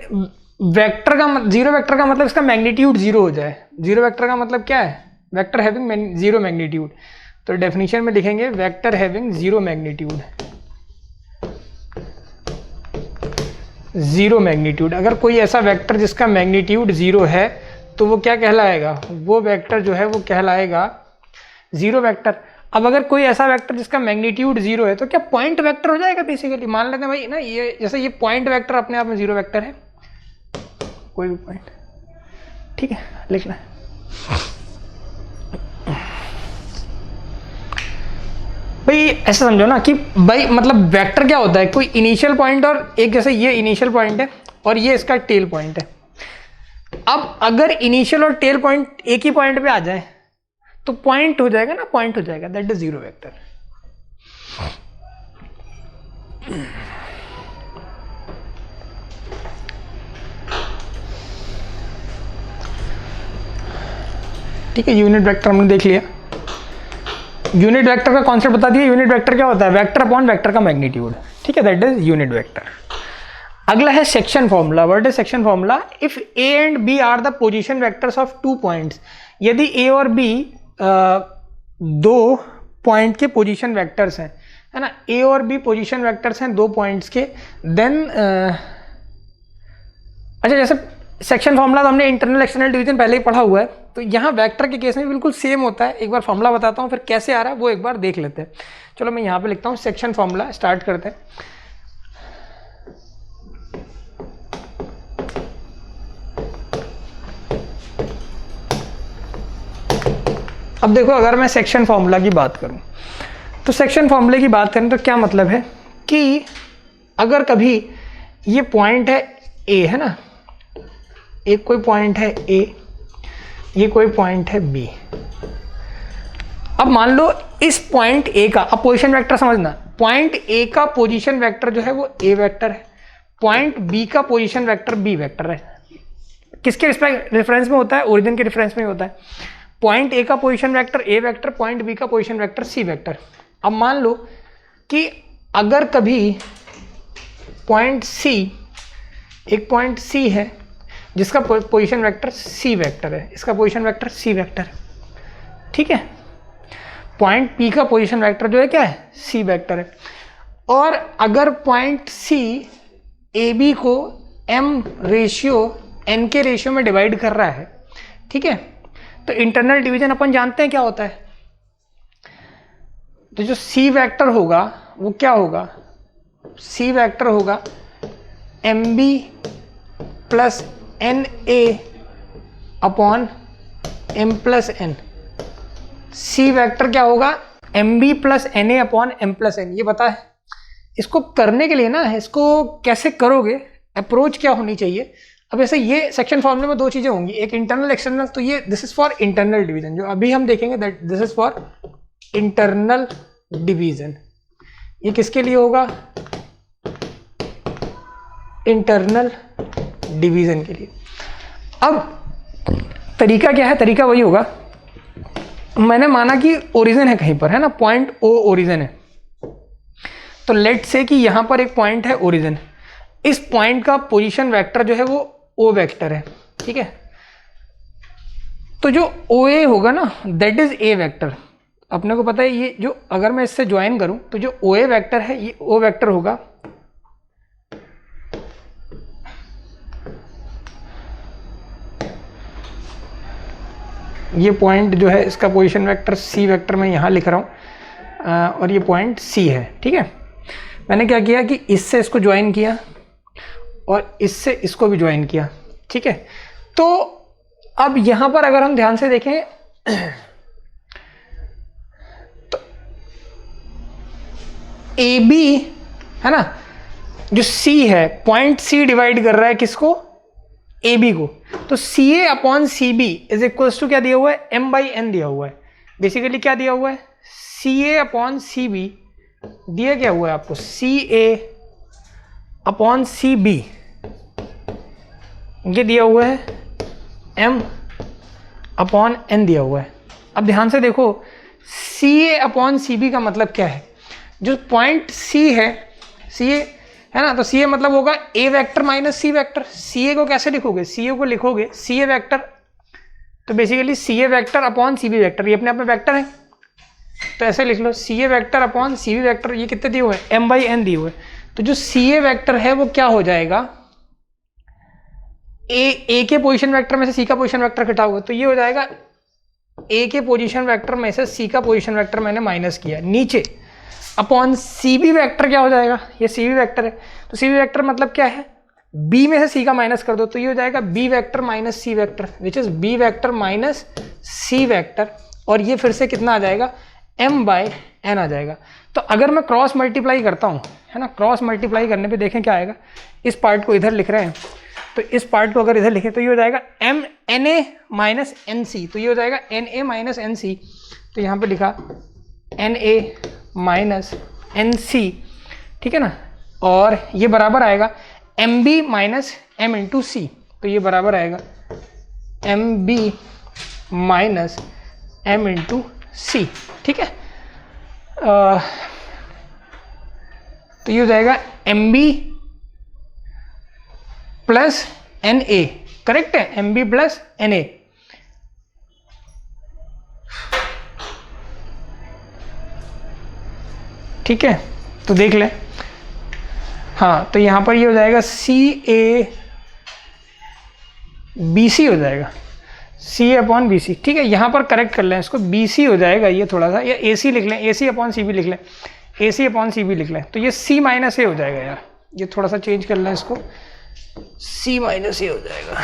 वेक्टर का, जीरो वेक्टर का मतलब इसका मैग्नीट्यूड जीरो हो जाए। जीरो वेक्टर का मतलब क्या है, वेक्टर हैविंग जीरो मैग्नीट्यूड। तो डेफिनेशन में लिखेंगे vector having zero magnitude, zero magnitude. अगर कोई ऐसा वेक्टर जिसका मैग्नीट्यूड जीरो है तो वो क्या कहलाएगा, वो वेक्टर जो है वो कहलाएगा जीरो वेक्टर। अब अगर कोई ऐसा वेक्टर जिसका मैग्नीट्यूड जीरो है तो क्या पॉइंट वेक्टर हो जाएगा। बेसिकली मान लेते हैं भाई ना, ये जैसे ये पॉइंट वेक्टर अपने आप में जीरो वेक्टर है, कोई भी पॉइंट, ठीक है, लिखना है। भाई ऐसा समझो ना कि भाई मतलब वेक्टर क्या होता है, कोई इनिशियल पॉइंट और एक, जैसे ये इनिशियल पॉइंट है और ये इसका टेल पॉइंट है। अब अगर इनिशियल और टेल पॉइंट एक ही पॉइंट पे आ जाए तो पॉइंट हो जाएगा ना, पॉइंट हो जाएगा, दैट इज जीरो वेक्टर। ठीक है, यूनिट वेक्टर हमने देख लिया। यूनिट वेक्टर का कॉन्सेप्ट बता दिया। यूनिट वेक्टर क्या होता है, वेक्टर अपॉन वेक्टर का मैग्नीट्यूड, ठीक है, दैट इज यूनिट वेक्टर। अगला है section formula. What is section formula, if A and B are the position vectors of two points, यदि ए और बी दो पॉइंट के पोजीशन वेक्टर्स हैं, है ना, ए और बी पोजीशन वेक्टर्स हैं दो पॉइंट्स के, देन अच्छा जैसे सेक्शन फॉर्मूला तो हमने इंटरनल एक्सटर्नल डिवीजन पहले ही पढ़ा हुआ है, तो यहाँ वेक्टर के केस में बिल्कुल सेम होता है। एक बार फॉर्मूला बताता हूँ, फिर कैसे आ रहा है वो एक बार देख लेते हैं। चलो मैं यहाँ पे लिखता हूँ सेक्शन फॉर्मूला, स्टार्ट करते हैं। अब देखो, अगर मैं सेक्शन फॉर्मूला की बात करूँ तो सेक्शन फॉर्मूले की बात करें तो क्या मतलब है कि अगर कभी ये पॉइंट है ए, है ना, एक कोई पॉइंट है ए, ये कोई पॉइंट है बी। अब मान लो इस पॉइंट ए का, अब पोजीशन वेक्टर समझना, पॉइंट ए का पोजीशन वेक्टर जो है वो ए वेक्टर है, पॉइंट बी का पोजीशन वेक्टर बी वेक्टर है। किसके रेफरेंस में होता है? ओरिजिन के रेफरेंस में होता है। पॉइंट ए का position vector A vector, point B का पोजीशन वेक्टर सी वेक्टर। अब मान लो कि अगर कभी पॉइंट सी, एक पॉइंट सी है जिसका पोजीशन वेक्टर सी वेक्टर है, इसका पोजीशन वेक्टर सी वेक्टर है, ठीक है। पॉइंट पी का पोजीशन वेक्टर जो है क्या है? सी वेक्टर है। और अगर पॉइंट सी ए बी को एम रेशियो एन के रेशियो में डिवाइड कर रहा है, ठीक है, तो इंटरनल डिवीजन अपन जानते हैं क्या होता है। तो जो सी वेक्टर होगा वो क्या होगा? सी वेक्टर होगा M B plus N A upon M plus N. C vector क्या होगा? M B plus N A upon M plus N. ये बता है। इसको करने के लिए ना, इसको कैसे करोगे, अप्रोच क्या होनी चाहिए। अब ऐसे ये सेक्शन फॉर्मूले में दो चीजें होंगी, एक इंटरनल एक्सटर्नल। तो ये this is for internal division, जो अभी हम देखेंगे that this is for internal division. ये किसके लिए होगा? इंटरनल डिवीजन के लिए। अब तरीका क्या है? तरीका वही होगा, मैंने माना कि ओरिजिन है कहीं पर, है ना, पॉइंट ओ ओरिजिन है। तो लेट से कि यहां पर एक पॉइंट है ओरिजिन, इस पॉइंट का पोजीशन वेक्टर जो है वो ओ वेक्टर है, ठीक है। तो जो ओ ए होगा ना, दैट इज ए वेक्टर। अपने को पता है ये जो, अगर मैं इससे ज्वाइन करूं तो जो ओ ए वेक्टर है ये ओ वेक्टर होगा। ये पॉइंट जो है इसका पोजीशन वेक्टर सी वेक्टर मैं यहाँ लिख रहा हूँ, और ये पॉइंट सी है, ठीक है। मैंने क्या किया कि इससे इसको ज्वाइन किया और इससे इसको भी ज्वाइन किया, ठीक है। तो अब यहाँ पर अगर हम ध्यान से देखें तो ए बी है ना, जो सी है, पॉइंट सी डिवाइड कर रहा है किसको? ए बी को। तो C A upon C B is equals to क्या दिया हुआ है? एम बाई एन दिया हुआ है। बेसिकली क्या दिया हुआ है? सी ए अपॉन सी बी दिया क्या हुआ है आपको? सी ए अपॉन सी बी, ये दिया हुआ है एम अपॉन एन दिया हुआ है। अब ध्यान से देखो, सी ए अपॉन सी बी का मतलब क्या है? जो पॉइंट सी है, सी ए है ना, तो सी ए मतलब होगा A vector minus C vector. C A को कैसे लिखोगे? सी ए को लिखोगे सी ए वेक्टर, तो basically C A vector upon C B vector, ये अपने आप में वेक्टर है, तो ऐसे लिख लो C A vector upon C B vector. ये कितने दिए हुए हैं? एम बाई एन दिए हुए। तो जो सी ए वेक्टर है वो क्या हो जाएगा? ए के पोजीशन वेक्टर में से सी का पोजीशन वेक्टर घटा हुआ, तो ये हो जाएगा ए के पोजीशन वेक्टर में से सी का पोजीशन वेक्टर मैंने माइनस किया नीचे, अपॉन सी बी वेक्टर क्या हो जाएगा? ये सी बी वेक्टर है, तो सी बी वेक्टर मतलब क्या है? बी में से सी का माइनस कर दो, तो ये हो जाएगा B vector minus C vector, which is B vector minus C vector. और ये फिर से कितना आ जाएगा? एम बाय एन आ जाएगा। तो अगर मैं क्रॉस मल्टीप्लाई करता हूँ, है ना, क्रॉस मल्टीप्लाई करने पे देखें क्या आएगा। इस पार्ट को इधर लिख रहे हैं, तो इस पार्ट को अगर इधर लिखें तो ये हो जाएगा M N A minus N C, तो ये हो जाएगा N A minus N C. तो यहाँ पे लिखा N A minus N C, ठीक है ना, और ये बराबर आएगा M B minus M into C, तो ये बराबर आएगा M B minus M into C, ठीक है। तो ये हो जाएगा M B plus N A, correct है, M B plus N A. ठीक है, तो देख ले, हाँ, तो यहां पर ये हो जाएगा सी ए बी सी हो जाएगा, सी अपॉन बी सी, ठीक है। यहाँ पर करेक्ट कर लें इसको, बी सी हो जाएगा ये थोड़ा सा, या ए सी लिख लें, ए सी अपॉन सी बी लिख लें, ए सी अपॉन सी बी लिख लें, तो ये सी माइनस ए हो जाएगा यार, ये थोड़ा सा चेंज कर लें इसको, सी माइनस ए हो जाएगा।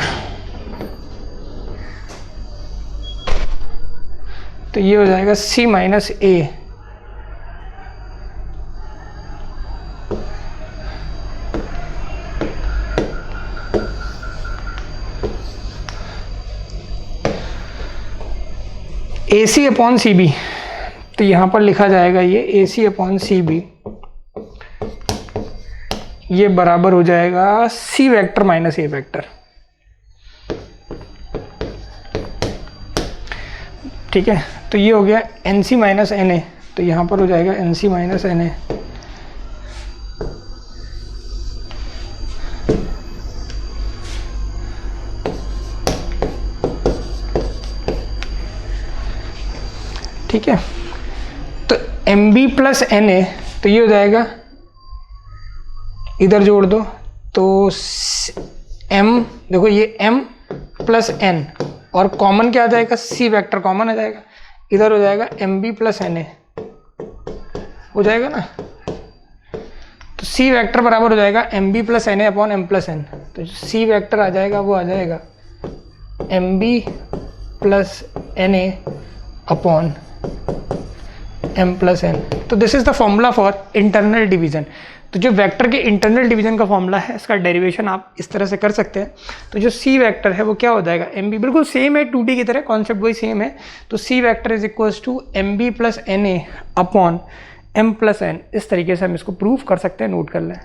तो ये हो जाएगा सी माइनस ए, ए सी अपॉन सी बी, तो यहाँ पर लिखा जाएगा ये ए सी अपॉन सी बी, ये बराबर हो जाएगा C vector minus A vector, ठीक है। तो ये हो गया N C minus N A, तो यहाँ पर हो जाएगा N C minus N A, ठीक है। तो M B plus N A, तो ये हो जाएगा, इधर जोड़ दो तो एम, देखो ये एम प्लस एन, और कॉमन क्या आ जाएगा, सी वेक्टर कॉमन आ जाएगा, इधर हो जाएगा M B plus N A, हो जाएगा ना। तो सी वेक्टर बराबर हो जाएगा M B plus N A upon M plus N, तो जो सी वेक्टर आ जाएगा वो आ जाएगा M B plus N A upon m plus N. तो this is the formula for internal division. तो जो वेक्टर के इंटरनल डिवीजन का फॉर्मूला है, इसका डेरिवेशन आप इस तरह से कर सकते हैं। तो जो सी वेक्टर है वो क्या हो जाएगा, एम बी, बिल्कुल सेम है 2D की तरह, कॉन्सेप्ट वही सेम है। तो C vector is equals to M B plus N A upon M plus N, इस तरीके से हम इसको प्रूव कर सकते हैं, नोट कर लें।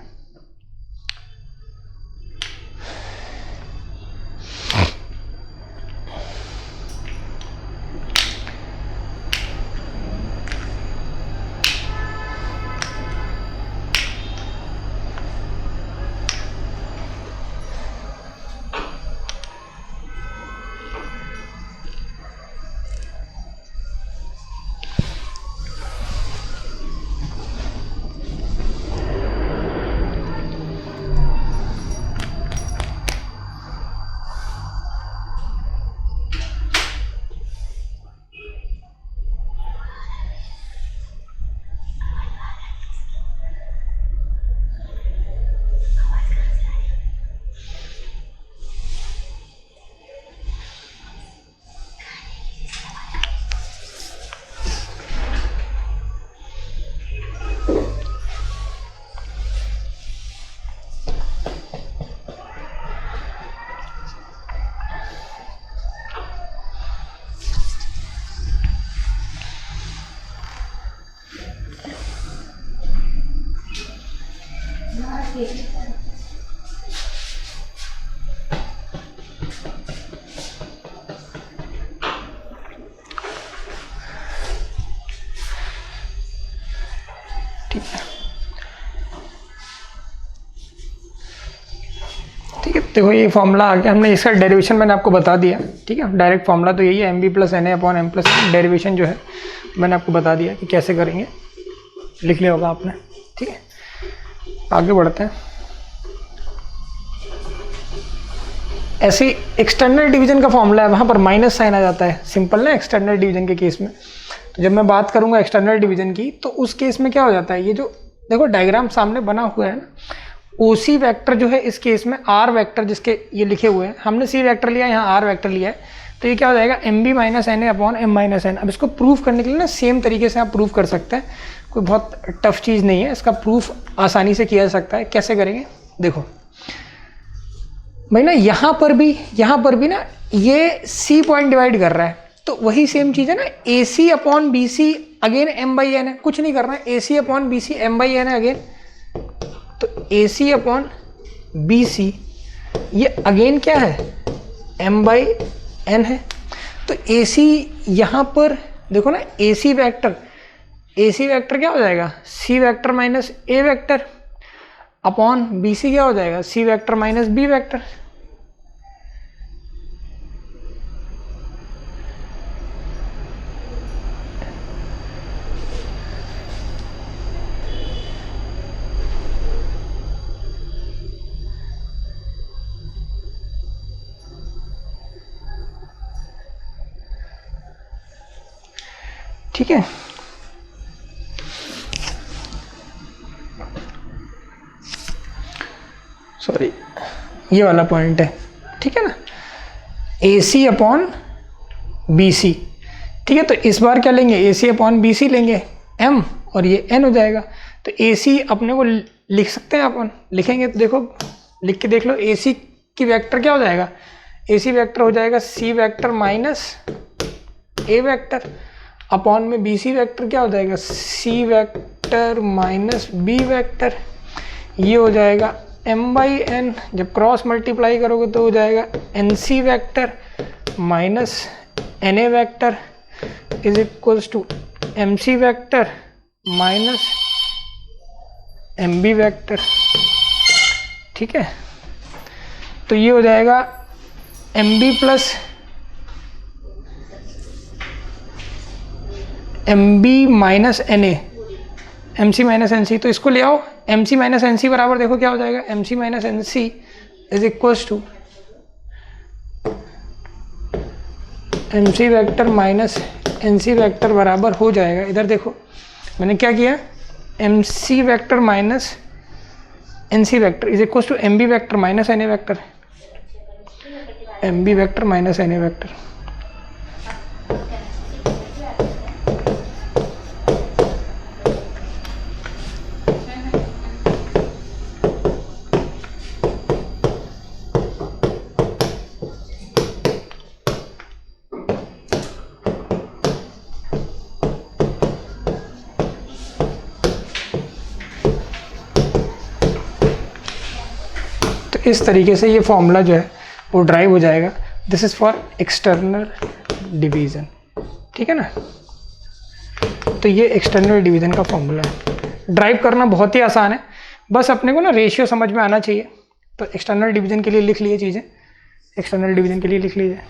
ठीक है, देखो ये फॉर्मूला आ गया, हमने इसका डेरिवेशन मैंने आपको बता दिया, ठीक है। डायरेक्ट फॉर्मूला तो यही है, M B plus N A upon M plus N. Derivation जो है मैंने आपको बता दिया कि कैसे करेंगे, लिख लिया होगा आपने, ठीक है। आगे बढ़ते हैं। ऐसे एक्सटर्नल डिवीजन का फॉर्मूला है, वहाँ पर माइनस साइन आ जाता है, सिंपल ना एक्सटर्नल डिवीजन के केस में। तो जब मैं बात करूँगा एक्सटर्नल डिवीजन की, तो उस केस में क्या हो जाता है, ये जो देखो डायग्राम सामने बना हुआ है ना, ओसी वेक्टर जो है इस केस में आर वेक्टर, जिसके ये लिखे हुए हैं, हमने सी वेक्टर लिया, यहाँ आर वेक्टर लिया है, तो ये क्या हो जाएगा M B minus N A upon M minus N. अब इसको प्रूफ करने के लिए ना सेम तरीके से आप प्रूफ कर सकते हैं, कोई बहुत टफ चीज़ नहीं है, इसका प्रूफ आसानी से किया जा सकता है। कैसे करेंगे, देखो भाई ना, यहाँ पर भी ना ये सी पॉइंट डिवाइड कर रहा है, तो वही सेम चीज़ है ना, A C upon B C again M by N है, कुछ नहीं करना है, A C upon B C M by N है अगेन। तो ए सी अपॉन बी सी ये अगेन क्या है, एम बाई एन है। तो ए सी यहाँ पर देखो ना, ए सी वेक्टर क्या हो जाएगा, C vector minus A vector upon B सी क्या हो जाएगा, C vector minus B vector. ठीक है। सॉरी, ये वाला पॉइंट है, ठीक है ना, AC अपॉन BC, ठीक है। तो इस बार क्या लेंगे, AC अपॉन BC लेंगे M, और ये N हो जाएगा। तो AC अपने को लिख सकते हैं, अपन लिखेंगे तो देखो लिख के देख लो, AC की वेक्टर क्या हो जाएगा, AC वेक्टर हो जाएगा C vector minus A vector, upon में BC वेक्टर क्या हो जाएगा, C vector minus B vector. ये हो जाएगा M/N, जब क्रॉस मल्टीप्लाई करोगे तो हो जाएगा NC vector minus NA vector is equals to MC vector minus MB vector, ठीक है। तो ये हो जाएगा MB plus MB minus NA, MC minus NC। तो इसको ले आओ, MC माइनस NC बराबर देखो क्या हो जाएगा, MC minus NC is equals to MC vector minus NC vector बराबर हो जाएगा, इधर देखो मैंने क्या किया, MC vector minus NC vector is equals to MB vector minus NA vector, MB vector minus NA vector. इस तरीके से ये फॉर्मूला जो है वो ड्राइव हो जाएगा। This is for external division, ठीक है ना। तो ये एक्सटर्नल डिवीज़न का फॉर्मूला है, ड्राइव करना बहुत ही आसान है, बस अपने को ना रेशियो समझ में आना चाहिए। तो एक्सटर्नल डिवीज़न के लिए लिख लिए चीज़ें, एक्सटर्नल डिवीज़न के लिए लिख लीजिए।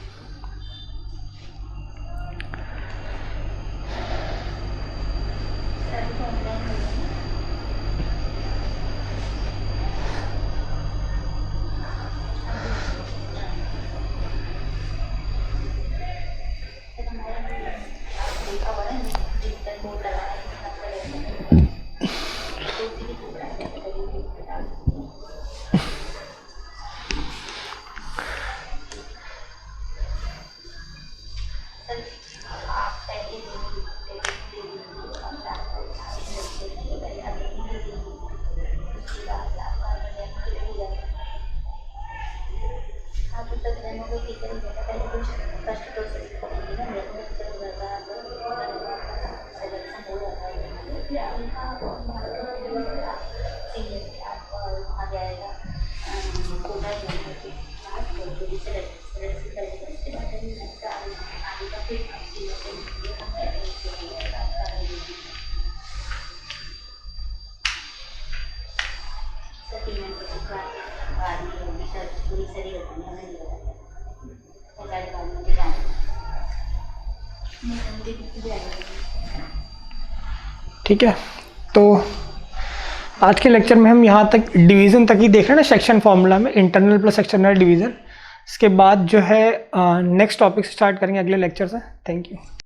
ठीक है, तो आज के लेक्चर में हम यहाँ तक डिवीज़न तक ही देख रहे हैं ना, सेक्शन फॉर्मूला में इंटरनल प्लस एक्सटर्नल डिवीज़न। इसके बाद जो है नेक्स्ट टॉपिक स्टार्ट करेंगे अगले लेक्चर से। Thank you.